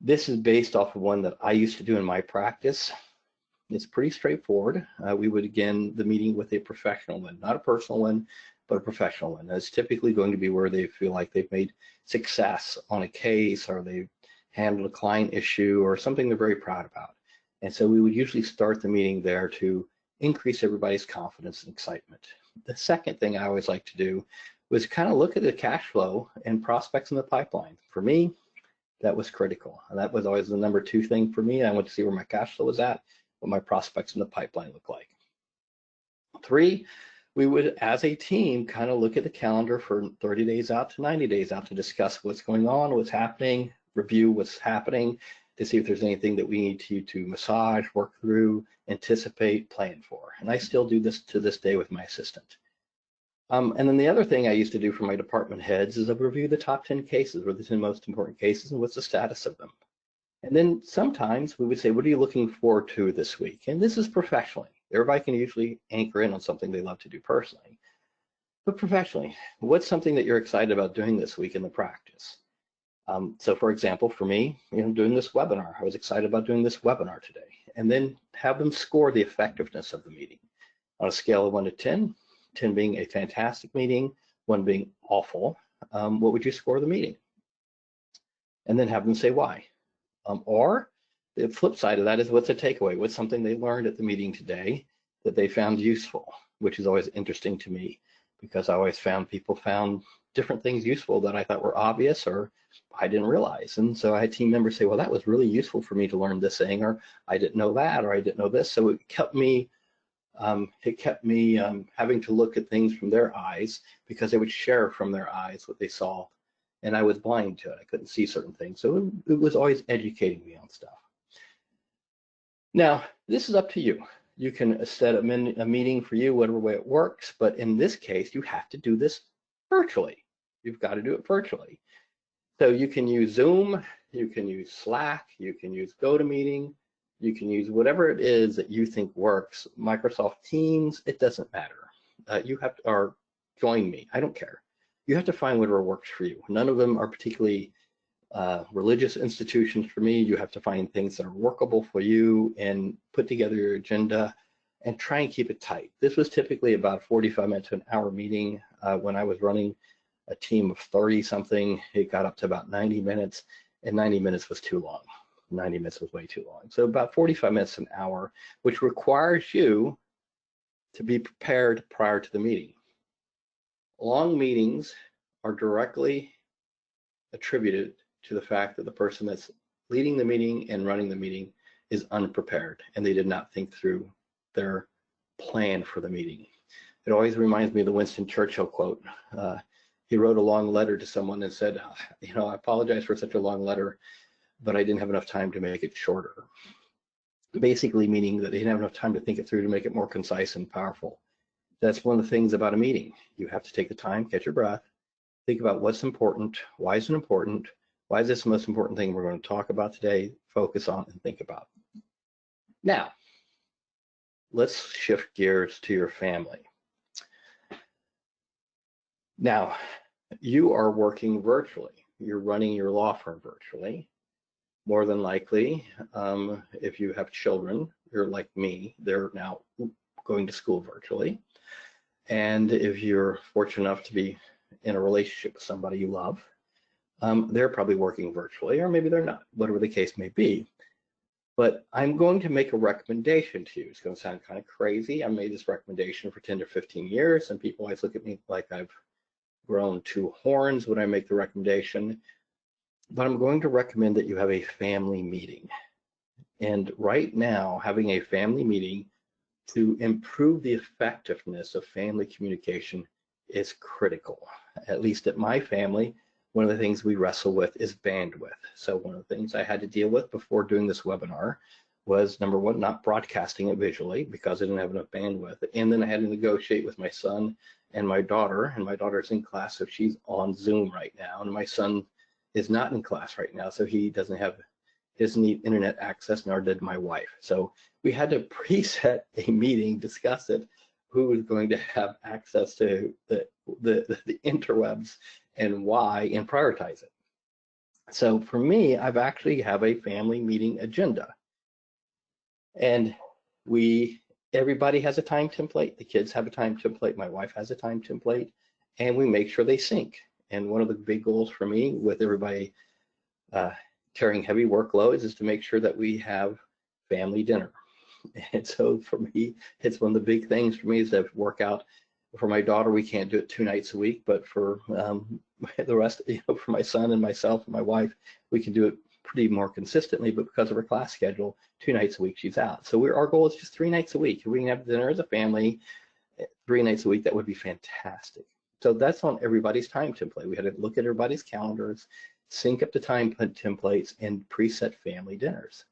This is based off of one that I used to do in my practice. It's pretty straightforward. We would begin the meeting with a professional one, not a personal one, but a professional one. It's typically going to be where they feel like they've made success on a case or they've handled a client issue or something they're very proud about. And so we would usually start the meeting there to increase everybody's confidence and excitement. The second thing I always like to do was kind of look at the cash flow and prospects in the pipeline. For me, that was critical. And that was always the number 2 thing for me. I went to see where my cash flow was at, what my prospects in the pipeline look like. 3, we would, as a team, kind of look at the calendar for 30 days out to 90 days out to discuss what's going on, what's happening, review what's happening, to see if there's anything that we need to massage, work through, anticipate, plan for. And I still do this to this day with my assistant. And then the other thing I used to do for my department heads is I review the top 10 cases, or the 10 most important cases, and what's the status of them. And then sometimes we would say, what are you looking forward to this week? And this is professionally. Everybody can usually anchor in on something they love to do personally. But professionally, what's something that you're excited about doing this week in the practice? So for example, for me, doing this webinar, I was excited about doing this webinar today. And then have them score the effectiveness of the meeting on a scale of 1 to 10, 10 being a fantastic meeting, 1 being awful. What would you score the meeting? And then have them say why. Or the flip side of that is, what's a takeaway? What's something they learned at the meeting today that they found useful, which is always interesting to me because I always found people found different things useful that I thought were obvious or I didn't realize. And so I had team members say, well, that was really useful for me to learn this thing, or I didn't know that, or I didn't know this. So it kept me having to look at things from their eyes because they would share from their eyes what they saw. And I was blind to it. I couldn't see certain things. So it was always educating me on stuff. Now, this is up to you. You can set a meeting for you, whatever way it works. But in this case, you have to do this virtually. You've got to do it virtually. So you can use Zoom, you can use Slack, you can use GoToMeeting, you can use whatever it is that you think works. Microsoft Teams, it doesn't matter. Or Join Me, I don't care. You have to find whatever works for you. None of them are particularly religious institutions for me. You have to find things that are workable for you and put together your agenda and try and keep it tight. This was typically about 45 minutes to an hour meeting. When I was running a team of 30 something, it got up to about 90 minutes, and 90 minutes was too long. 90 minutes was way too long. So about 45 minutes to an hour, which requires you to be prepared prior to the meeting. Long meetings are directly attributed to the fact that the person that's leading the meeting and running the meeting is unprepared and they did not think through their plan for the meeting. It always reminds me of the Winston Churchill quote. He wrote a long letter to someone and said, I apologize for such a long letter, but I didn't have enough time to make it shorter. Basically meaning that he didn't have enough time to think it through to make it more concise and powerful. That's one of the things about a meeting. You have to take the time, catch your breath, think about what's important, why is it important, why is this the most important thing we're going to talk about today, focus on and think about. Now, let's shift gears to your family. Now, you are working virtually. You're running your law firm virtually. More than likely, if you have children, you're like me, they're now going to school virtually. And if you're fortunate enough to be in a relationship with somebody you love, they're probably working virtually, or maybe they're not, whatever the case may be. But I'm going to make a recommendation to you. It's going to sound kind of crazy. I made this recommendation for 10 to 15 years, and people always look at me like I've grown two horns when I make the recommendation. But I'm going to recommend that you have a family meeting. And right now, having a family meeting to improve the effectiveness of family communication is critical. At least at my family, one of the things we wrestle with is bandwidth. So one of the things I had to deal with before doing this webinar was, number one, not broadcasting it visually because I didn't have enough bandwidth. And then I had to negotiate with my son and my daughter's in class, so she's on Zoom right now. And my son is not in class right now, so he doesn't need internet access, nor did my wife. So we had to preset a meeting, discuss it, who was going to have access to the interwebs and why, and prioritize it. So for me, I've actually have a family meeting agenda. And everybody has a time template. The kids have a time template. My wife has a time template, and we make sure they sync. And one of the big goals for me with everybody carrying heavy workloads is to make sure that we have family dinner. And so for me, it's one of the big things for me is to work out. For my daughter, we can't do it 2 nights a week, but for the rest, for my son and myself and my wife, we can do it pretty more consistently, but because of her class schedule, 2 nights a week she's out. So our goal is just 3 nights a week. If we can have dinner as a family 3 nights a week, that would be fantastic. So that's on everybody's time template. We had to look at everybody's calendars, sync up the time templates, and preset family dinners.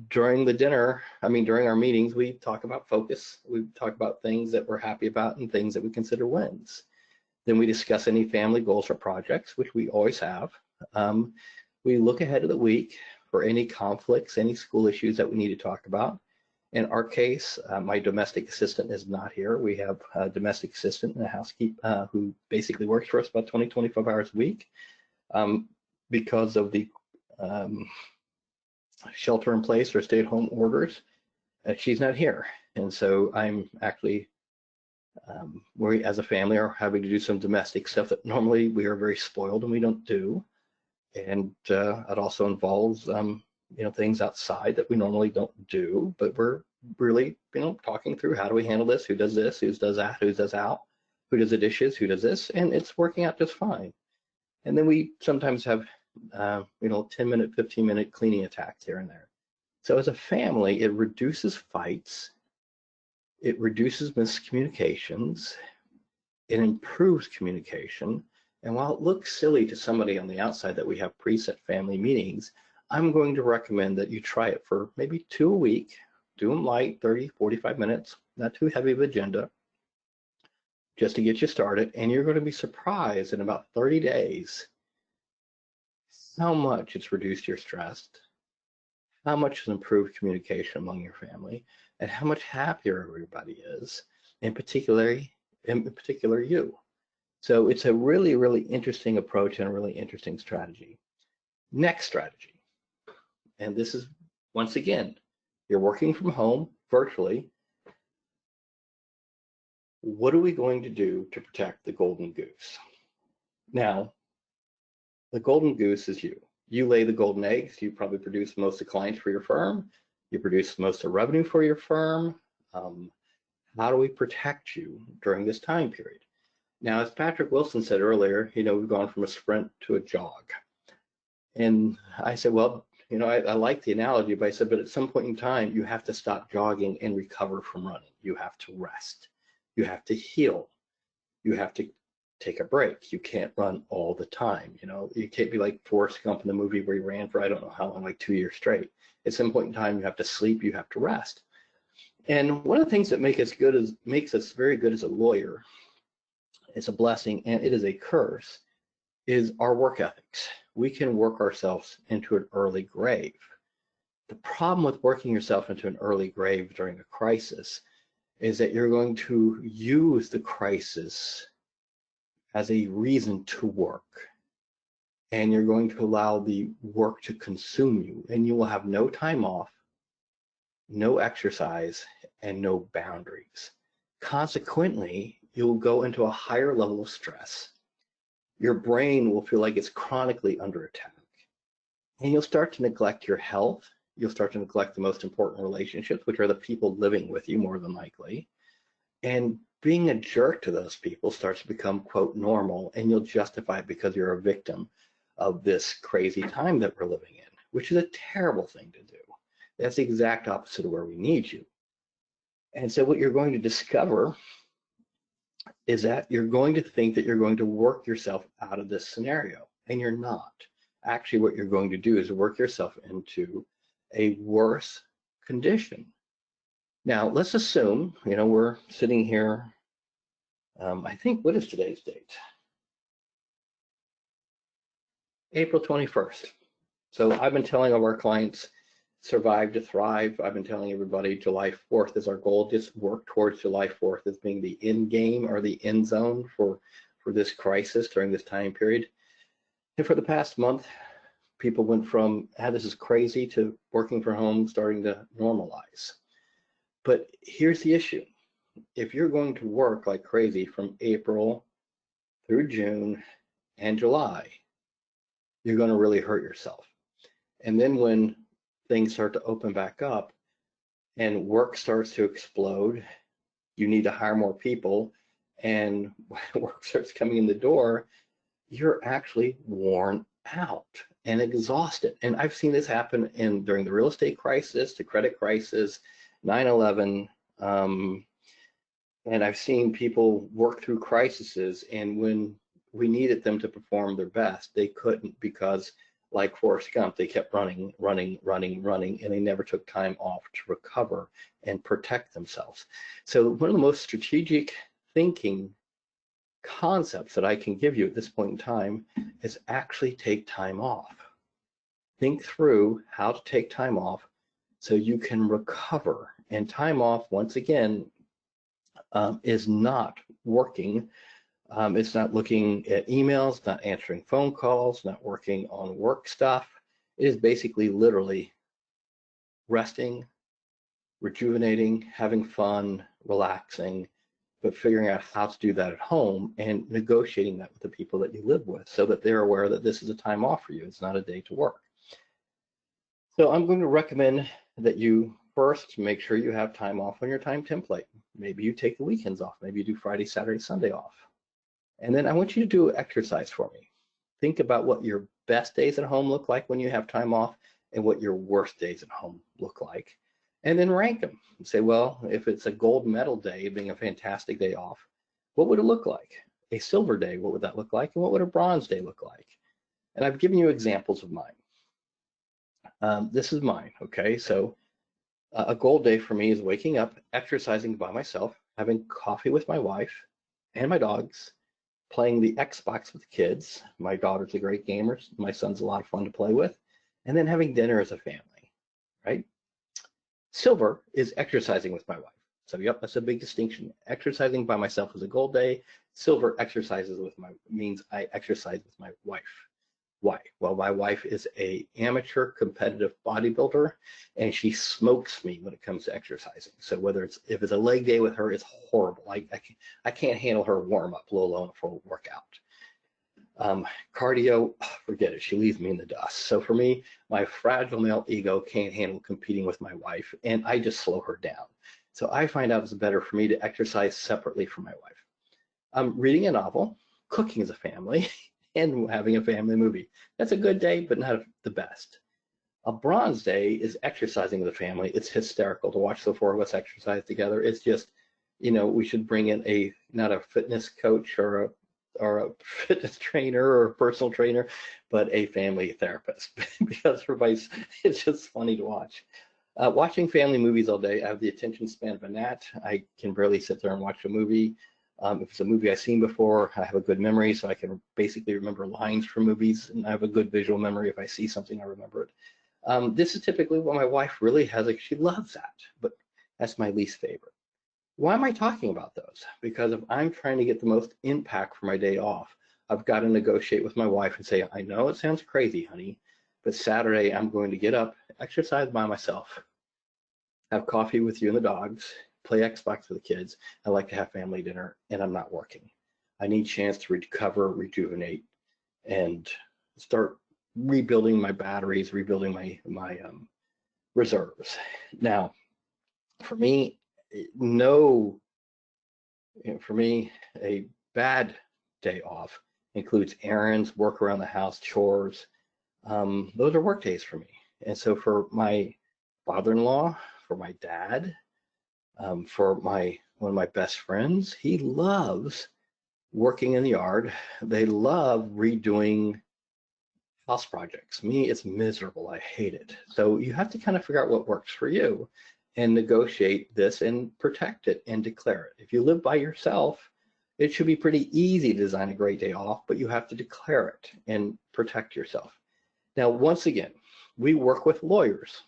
During our meetings, we talk about focus. We talk about things that we're happy about and things that we consider wins. Then we discuss any family goals or projects, which we always have. We look ahead of the week for any conflicts, any school issues that we need to talk about. In our case, my domestic assistant is not here. We have a domestic assistant and a housekeeper who basically works for us about 20, 25 hours a week. Because of the shelter in place or stay-at-home orders, she's not here. And so I'm actually, we as a family are having to do some domestic stuff that normally we are very spoiled and we don't do. And it also involves, things outside that we normally don't do, but we're really, talking through how do we handle this, who does this, who does that, who does out, who does the dishes, who does this, and it's working out just fine. And then we sometimes have 10-minute, 15-minute cleaning attacks here and there. So as a family, it reduces fights, it reduces miscommunications, it improves communication. And while it looks silly to somebody on the outside that we have preset family meetings, I'm going to recommend that you try it for maybe 2 a week, do them light, 30, 45 minutes, not too heavy of agenda, just to get you started. And you're going to be surprised in about 30 days how much it's reduced your stress, how much it's improved communication among your family, and how much happier everybody is, in particular you. So it's a really, really interesting approach and a really interesting strategy. Next strategy, and this is, once again, you're working from home virtually. What are we going to do to protect the golden goose? Now, the golden goose is you. You lay the golden eggs. You probably produce most of the clients for your firm. You produce most of the revenue for your firm. How do we protect you during this time period? Now, as Patrick Wilson said earlier, we've gone from a sprint to a jog. And I said, well, I like the analogy, but I said, but at some point in time, you have to stop jogging and recover from running. You have to rest. You have to heal. You have to take a break. You can't run all the time. You can't be like Forrest Gump in the movie where he ran for I don't know how long, like 2 years straight. At some point in time, you have to sleep. You have to rest. And one of the things that makes us very good as a lawyer, it's a blessing and it is a curse, is our work ethics. We can work ourselves into an early grave. The problem with working yourself into an early grave during a crisis is that you're going to use the crisis as a reason to work. And you're going to allow the work to consume you, and you will have no time off, no exercise, and no boundaries. Consequently, you'll go into a higher level of stress. Your brain will feel like it's chronically under attack. And you'll start to neglect your health. You'll start to neglect the most important relationships, which are the people living with you more than likely. And being a jerk to those people starts to become, quote, normal, and you'll justify it because you're a victim of this crazy time that we're living in, which is a terrible thing to do. That's the exact opposite of where we need you. And so what you're going to discover is that you're going to think that you're going to work yourself out of this scenario, and you're not. Actually, what you're going to do is work yourself into a worse condition. Now, let's assume, we're sitting here, I think, what is today's date? April 21st. So I've been telling all our clients, survive to thrive. I've been telling everybody July 4th is our goal. Just work towards July 4th as being the end game or the end zone for this crisis during this time period. And for the past month, people went from, this is crazy, to working from home, starting to normalize. But here's the issue. If you're going to work like crazy from April through June and July, you're going to really hurt yourself. And then when things start to open back up and work starts to explode, you need to hire more people, and work starts coming in the door, you're actually worn out and exhausted. And I've seen this happen during the real estate crisis, the credit crisis, 9/11, and I've seen people work through crises, and when we needed them to perform their best, they couldn't because, like Forrest Gump, they kept running, and they never took time off to recover and protect themselves. So one of the most strategic thinking concepts that I can give you at this point in time is actually take time off. Think through how to take time off so you can recover. And time off, once again, is not working. It's not looking at emails, not answering phone calls, not working on work stuff. It is basically literally resting, rejuvenating, having fun, relaxing, but figuring out how to do that at home and negotiating that with the people that you live with so that they're aware that this is a time off for you. It's not a day to work. So I'm going to recommend that you first make sure you have time off on your time template. Maybe you take the weekends off. Maybe you do Friday, Saturday, Sunday off. And then I want you to do exercise for me. Think about what your best days at home look like when you have time off and what your worst days at home look like. And then rank them and say, well, if it's a gold medal day, being a fantastic day off, what would it look like? A silver day, what would that look like? And what would a bronze day look like? And I've given you examples of mine. This is mine, okay? So a gold day for me is waking up, exercising by myself, having coffee with my wife and my dogs, playing the Xbox with the kids. My daughter's a great gamer. My son's a lot of fun to play with. And then having dinner as a family, right? Silver is exercising with my wife. So yep, that's a big distinction. Exercising by myself is a gold day. Silver means I exercise with my wife. Why? Well, my wife is a amateur competitive bodybuilder, and she smokes me when it comes to exercising. So if it's a leg day with her, it's horrible. I can't handle her warm up, let alone a full workout. Cardio, forget it. She leaves me in the dust. So for me, my fragile male ego can't handle competing with my wife, and I just slow her down. So I find out it's better for me to exercise separately from my wife. Reading a novel, cooking as a family, and having a family movie. That's a good day, but not the best. A bronze day is exercising with the family. It's hysterical to watch the four of us exercise together. It's just, we should bring in not a fitness coach or a fitness trainer or a personal trainer, but a family therapist because it's just funny to watch. Watching family movies all day, I have the attention span of a gnat. I can barely sit there and watch a movie. If it's a movie I've seen before, I have a good memory, so I can basically remember lines from movies, and I have a good visual memory. If I see something, I remember it. This is typically what my wife really has. Like, she loves that, but that's my least favorite. Why am I talking about those? Because if I'm trying to get the most impact for my day off, I've got to negotiate with my wife and say, I know it sounds crazy, honey, but Saturday I'm going to get up, exercise by myself, have coffee with you and the dogs, play Xbox with the kids. I like to have family dinner, and I'm not working. I need a chance to recover, rejuvenate, and start rebuilding my batteries, rebuilding my reserves. Now, for me, a bad day off includes errands, work around the house, chores. Those are work days for me. And so for my father-in-law, for my dad, for one of my best friends, he loves working in the yard. They love redoing house projects. Me, it's miserable. I hate it. So you have to kind of figure out what works for you and negotiate this and protect it and declare it. If you live by yourself, it should be pretty easy to design a great day off, but you have to declare it and protect yourself. Now, once again, we work with lawyers,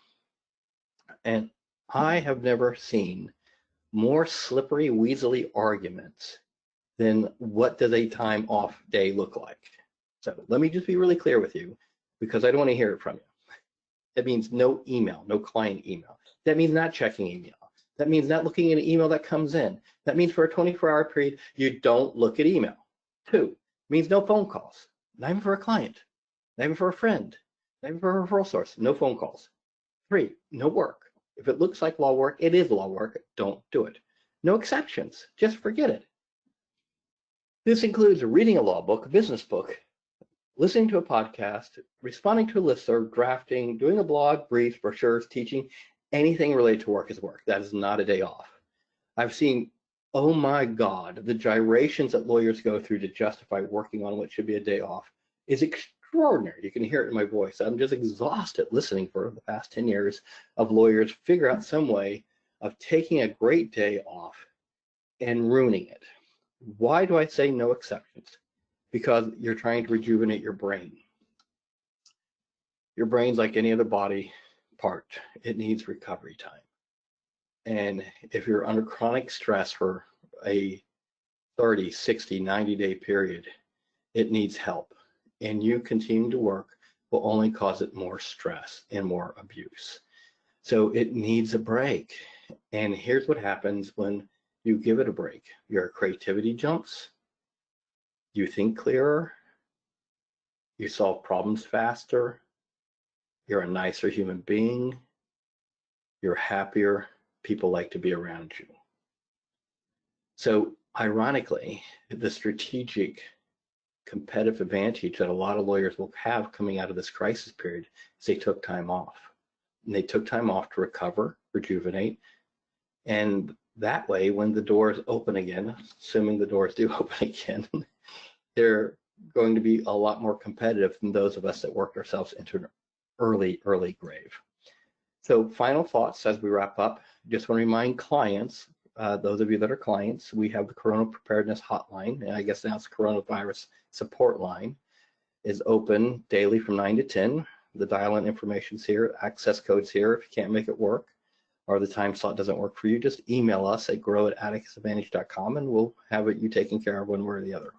and I have never seen more slippery, weaselly arguments than what does a time off day look like. So let me just be really clear with you, because I don't want to hear it from you. That means no email, no client email. That means not checking email. That means not looking at an email that comes in. That means for a 24-hour period, you don't look at email. 2, means no phone calls, not even for a client, not even for a friend, not even for a referral source, no phone calls. 3, no work. If it looks like law work, it is law work. Don't do it. No exceptions. Just forget it. This includes reading a law book, a business book, listening to a podcast, responding to a listserv, drafting, doing a blog, briefs, brochures, teaching. Anything related to work is work. That is not a day off. I've seen, oh my God, the gyrations that lawyers go through to justify working on what should be a day off is extraordinary. You can hear it in my voice. I'm just exhausted listening for the past 10 years of lawyers figure out some way of taking a great day off and ruining it. Why do I say no exceptions? Because you're trying to rejuvenate your brain. Your brain's like any other body part. It needs recovery time. And if you're under chronic stress for a 30, 60, 90-day period, it needs help. And you continue to work will only cause it more stress and more abuse. So it needs a break. And here's what happens when you give it a break. Your creativity jumps, you think clearer, you solve problems faster, you're a nicer human being, you're happier, people like to be around you. So ironically, the strategic competitive advantage that a lot of lawyers will have coming out of this crisis period is they took time off. And they took time off to recover, rejuvenate, and that way, when the doors open again, assuming the doors do open again, they're going to be a lot more competitive than those of us that worked ourselves into an early grave. So final thoughts as we wrap up. Just want to remind clients, those of you that are clients, we have the Corona Preparedness Hotline, and I guess now it's Coronavirus Support Line, is open daily from 9 to 10. The dial-in information's here, access code's here. If you can't make it work, or the time slot doesn't work for you, just email us at grow@atticusadvantage.com and we'll have you taken care of one way or the other.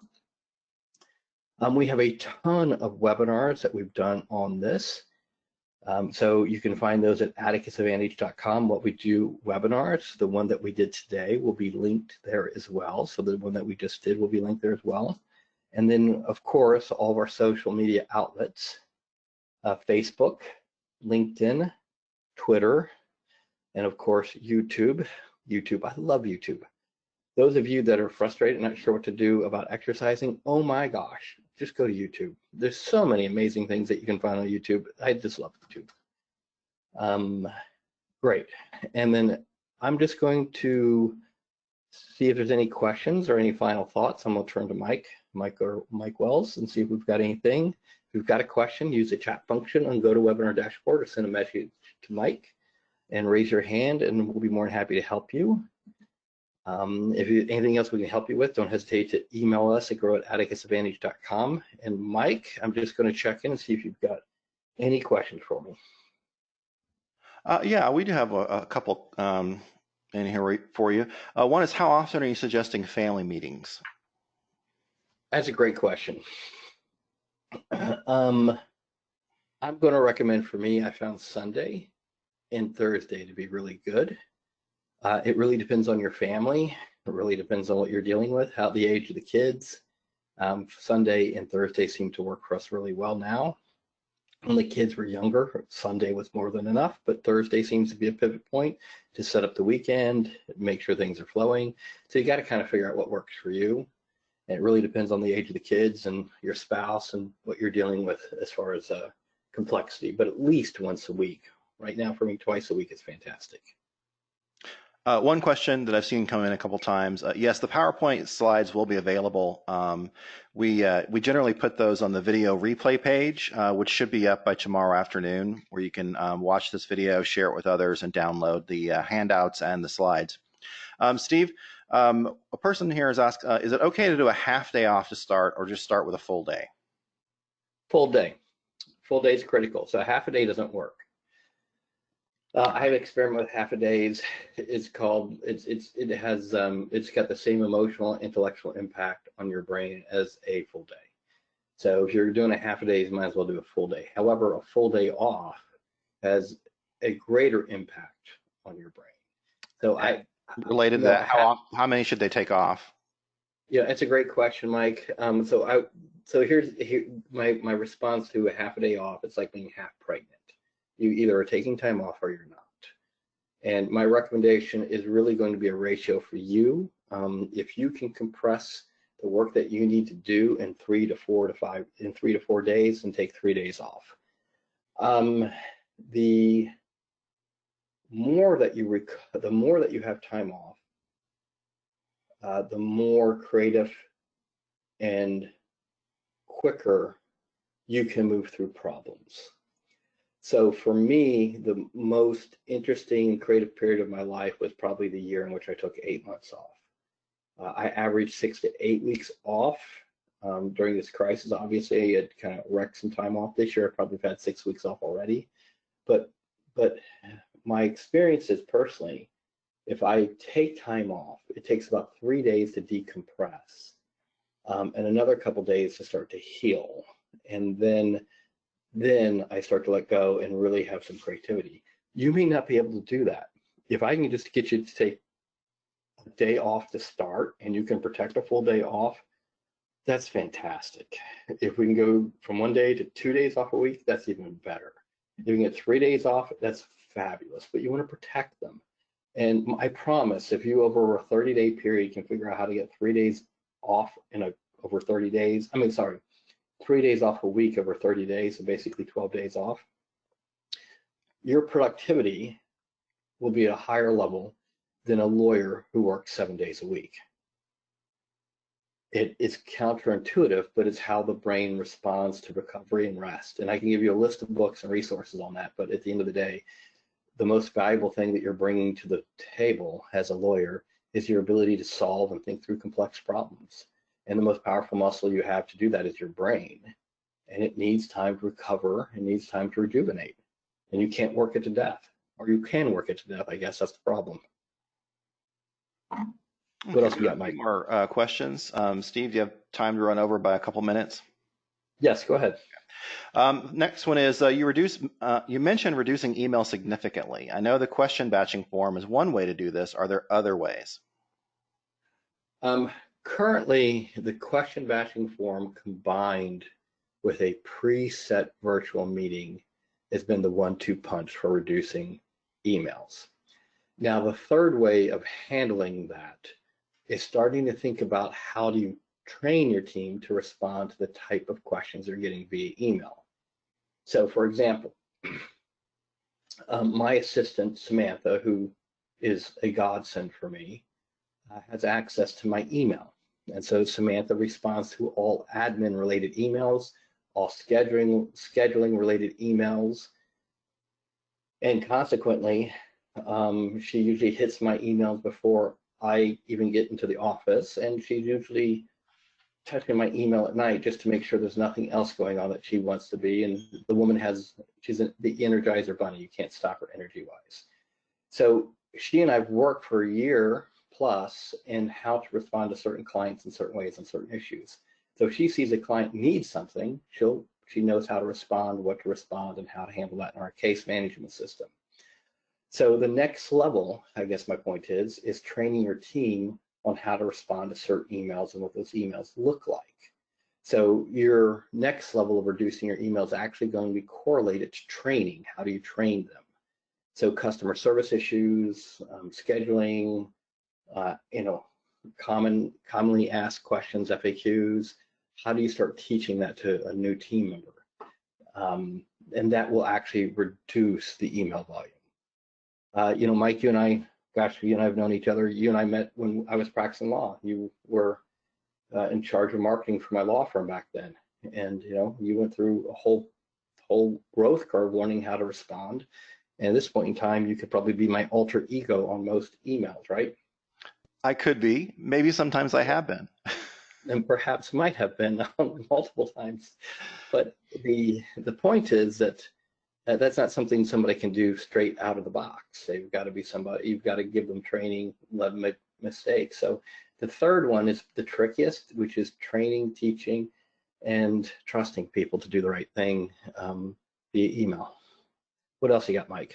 We have a ton of webinars that we've done on this. So you can find those at atticusadvantage.com. What we do webinars, the one that we did today will be linked there as well. So the one that we just did will be linked there as well. And then of course, all of our social media outlets, Facebook, LinkedIn, Twitter, and of course, YouTube. I love YouTube. Those of you that are frustrated and not sure what to do about exercising, oh my gosh, just go to YouTube. There's so many amazing things that you can find on YouTube. I just love YouTube. Great. And then I'm just going to see if there's any questions or any final thoughts. I'm going to turn to Mike Wells, and see if we've got anything. If you've got a question, use the chat function on GoToWebinar dashboard, or send a message to Mike and raise your hand, and we'll be more than happy to help you. Anything else we can help you with, don't hesitate to email us at grow@atticusadvantage.com. And Mike, I'm just going to check in and see if you've got any questions for me. Yeah, we do have a couple in here for you. One is, how often are you suggesting family meetings? That's a great question. I'm going to recommend, for me, I found Sunday and Thursday to be really good. It really depends on your family. It really depends on what you're dealing with, how the age of the kids. Sunday and Thursday seem to work for us really well now. When the kids were younger, Sunday was more than enough, but Thursday seems to be a pivot point to set up the weekend, make sure things are flowing. So you got to kind of figure out what works for you. And it really depends on the age of the kids and your spouse and what you're dealing with as far as complexity, but at least once a week. Right now, for me, twice a week is fantastic. One question that I've seen come in a couple times. Yes, the PowerPoint slides will be available. We generally put those on the video replay page, which should be up by tomorrow afternoon, where you can watch this video, share it with others, and download the handouts and the slides. Steve, a person here has asked, is it okay to do a half day off to start, or just start with a full day? Full day. Full day is critical. So half a day doesn't work. I have experimented with half a days. It's got the same emotional, intellectual impact on your brain as a full day. So if you're doing a half a day, you might as well do a full day. However, a full day off has a greater impact on your brain. So related to that, how many should they take off? Yeah, it's a great question, Mike. So here's my response to a half a day off. It's like being half pregnant. You either are taking time off or you're not. And my recommendation is really going to be a ratio for you. If you can compress the work that you need to do in 3 to 4 days, and take 3 days off. The more that you have time off, the more creative and quicker you can move through problems. So for me, the most interesting creative period of my life was probably the year in which I took 8 months off. I averaged 6 to 8 weeks off during this crisis. Obviously, it kind of wrecked some time off. This year, I probably have had 6 weeks off already. But my experience is, personally, if I take time off, it takes about 3 days to decompress, and another couple days to start to heal. And then I start to let go and really have some creativity. You may not be able to do that. If I can just get you to take a day off to start, and you can protect a full day off, that's fantastic. If we can go from 1 day to 2 days off a week, that's even better. If you can get 3 days off, that's fabulous, but you want to protect them. And I promise, if you over a 30-day period can figure out how to get 3 days off over 30 days, 3 days off a week over 30 days, so basically 12 days off, your productivity will be at a higher level than a lawyer who works 7 days a week. It is counterintuitive, but it's how the brain responds to recovery and rest. And I can give you a list of books and resources on that, but at the end of the day, the most valuable thing that you're bringing to the table as a lawyer is your ability to solve and think through complex problems. And the most powerful muscle you have to do that is your brain. And it needs time to recover. It needs time to rejuvenate. And you can't work it to death. Or you can work it to death, I guess that's the problem. What else you got, Mike? More questions. Steve, do you have time to run over by a couple minutes? Yes, go ahead. Next one is, you mentioned reducing email significantly. I know the question batching form is one way to do this. Are there other ways? Currently, the question batching form combined with a preset virtual meeting has been the 1-2 punch for reducing emails. Now, the third way of handling that is starting to think about how do you train your team to respond to the type of questions they're getting via email. So, for example, My assistant, Samantha, who is a godsend for me, has access to my email. And so Samantha responds to all admin related emails, all scheduling related emails. And consequently, she usually hits my emails before I even get into the office. And she's usually touching my email at night just to make sure there's nothing else going on that she wants to be. And the woman she's the Energizer bunny. You can't stop her energy wise. So she and I've worked for a year plus in how to respond to certain clients in certain ways on certain issues. So if she sees a client needs something, she knows how to respond, what to respond, and how to handle that in our case management system. So the next level, I guess my point is training your team on how to respond to certain emails and what those emails look like. So your next level of reducing your emails is actually going to be correlated to training. How do you train them? So customer service issues, scheduling, commonly asked questions, FAQs. How do you start teaching that to a new team member? And that will actually reduce the email volume. Mike, you and I have known each other. You and I met when I was practicing law. You were in charge of marketing for my law firm back then. And, you went through a whole growth curve learning how to respond. And at this point in time, you could probably be my alter ego on most emails, right? I could be. Maybe sometimes I have been. And perhaps might have been multiple times. But the point is that that's not something somebody can do straight out of the box. They've got to be somebody, you've got to give them training, let them make mistakes. So the third one is the trickiest, which is training, teaching, and trusting people to do the right thing via email. What else you got, Mike?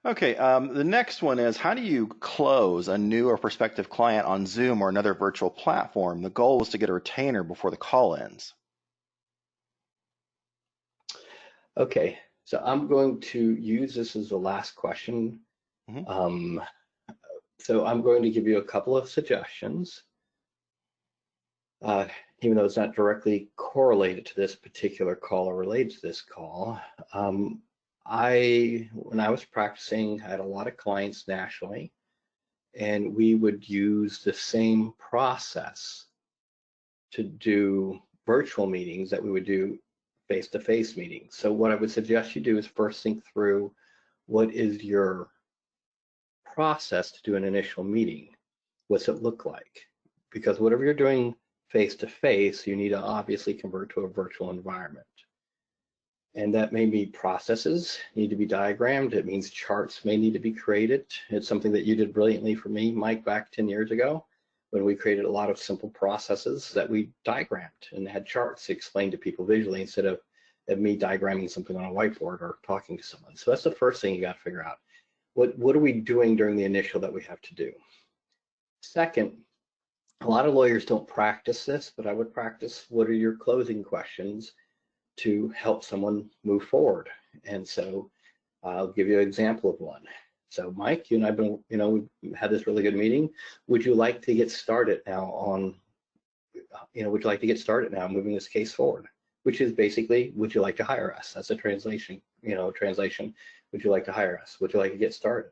Okay, the next one is, how do you close a new or prospective client on Zoom or another virtual platform? The goal was to get a retainer before the call ends. Okay, so I'm going to use this as the last question. Mm-hmm. So I'm going to give you a couple of suggestions. Even though it's not directly correlated to this particular call or related to this call, when I was practicing, I had a lot of clients nationally, and we would use the same process to do virtual meetings that we would do face-to-face meetings. So what I would suggest you do is first think through what is your process to do an initial meeting. What's it look like? Because whatever you're doing face-to-face, you need to obviously convert to a virtual environment. And that may be processes need to be diagrammed. It means charts may need to be created. It's something that you did brilliantly for me, Mike, back 10 years ago, when we created a lot of simple processes that we diagrammed and had charts to explain to people visually instead of me diagramming something on a whiteboard or talking to someone. So that's the first thing you got to figure out. What are we doing during the initial that we have to do? Second, a lot of lawyers don't practice this, but I would practice what are your closing questions to help someone move forward. And so I'll give you an example of one. So Mike, you and I have been, we've had this really good meeting. Would you like to get started now on, would you like to get started now moving this case forward? Which is basically, would you like to hire us? That's a translation, translation. Would you like to hire us? Would you like to get started?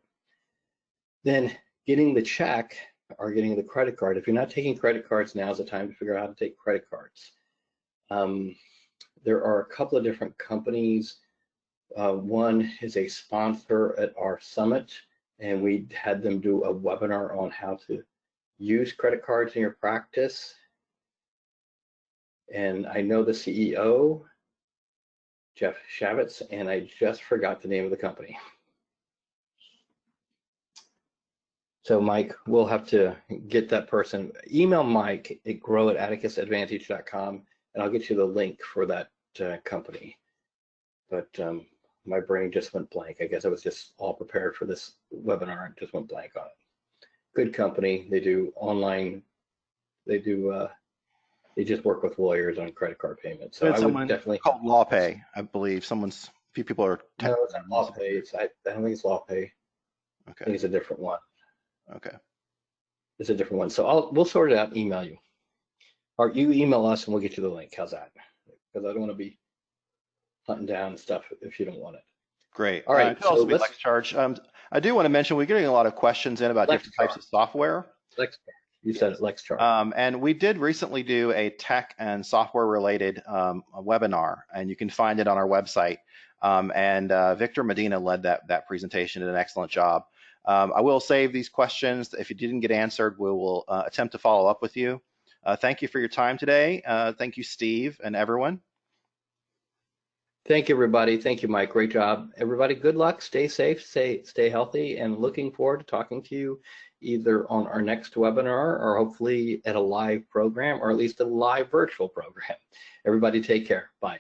Then getting the check or getting the credit card. If you're not taking credit cards, now is the time to figure out how to take credit cards. There are a couple of different companies. One is a sponsor at our summit, and we had them do a webinar on how to use credit cards in your practice. And I know the CEO, Jeff Shavitz, and I just forgot the name of the company. So Mike, we'll have to get that person. Email Mike at grow@atticusadvantage.com, and I'll get you the link for that company. But my brain just went blank. I guess I was just all prepared for this webinar and just went blank on it. Good company. They do online. They just work with lawyers on credit card payments. So I would definitely called LawPay, I believe. A few people are. No, it's not LawPay. I don't think it's LawPay. Okay. I think it's a different one. Okay. It's a different one. So we'll sort it out and email you. Or you email us and we'll get you the link. How's that? Because I don't want to be hunting down stuff if you don't want it. Great. All right, It could so also be let's Lex Charge. I do want to mention we're getting a lot of questions in about different types Lexchar. of software. Lexchar. You said Yes. it, Lexchar. And we did recently do a tech and software related webinar, and you can find it on our website. And Victor Medina led that presentation, did an excellent job. I will save these questions. If you didn't get answered, we will attempt to follow up with you. Thank you for your time today. Thank you, Steve, and everyone. Thank you, everybody. Thank you, Mike. Great job. Everybody, good luck. Stay safe, stay healthy, and looking forward to talking to you either on our next webinar or hopefully at a live program, or at least a live virtual program. Everybody take care. Bye.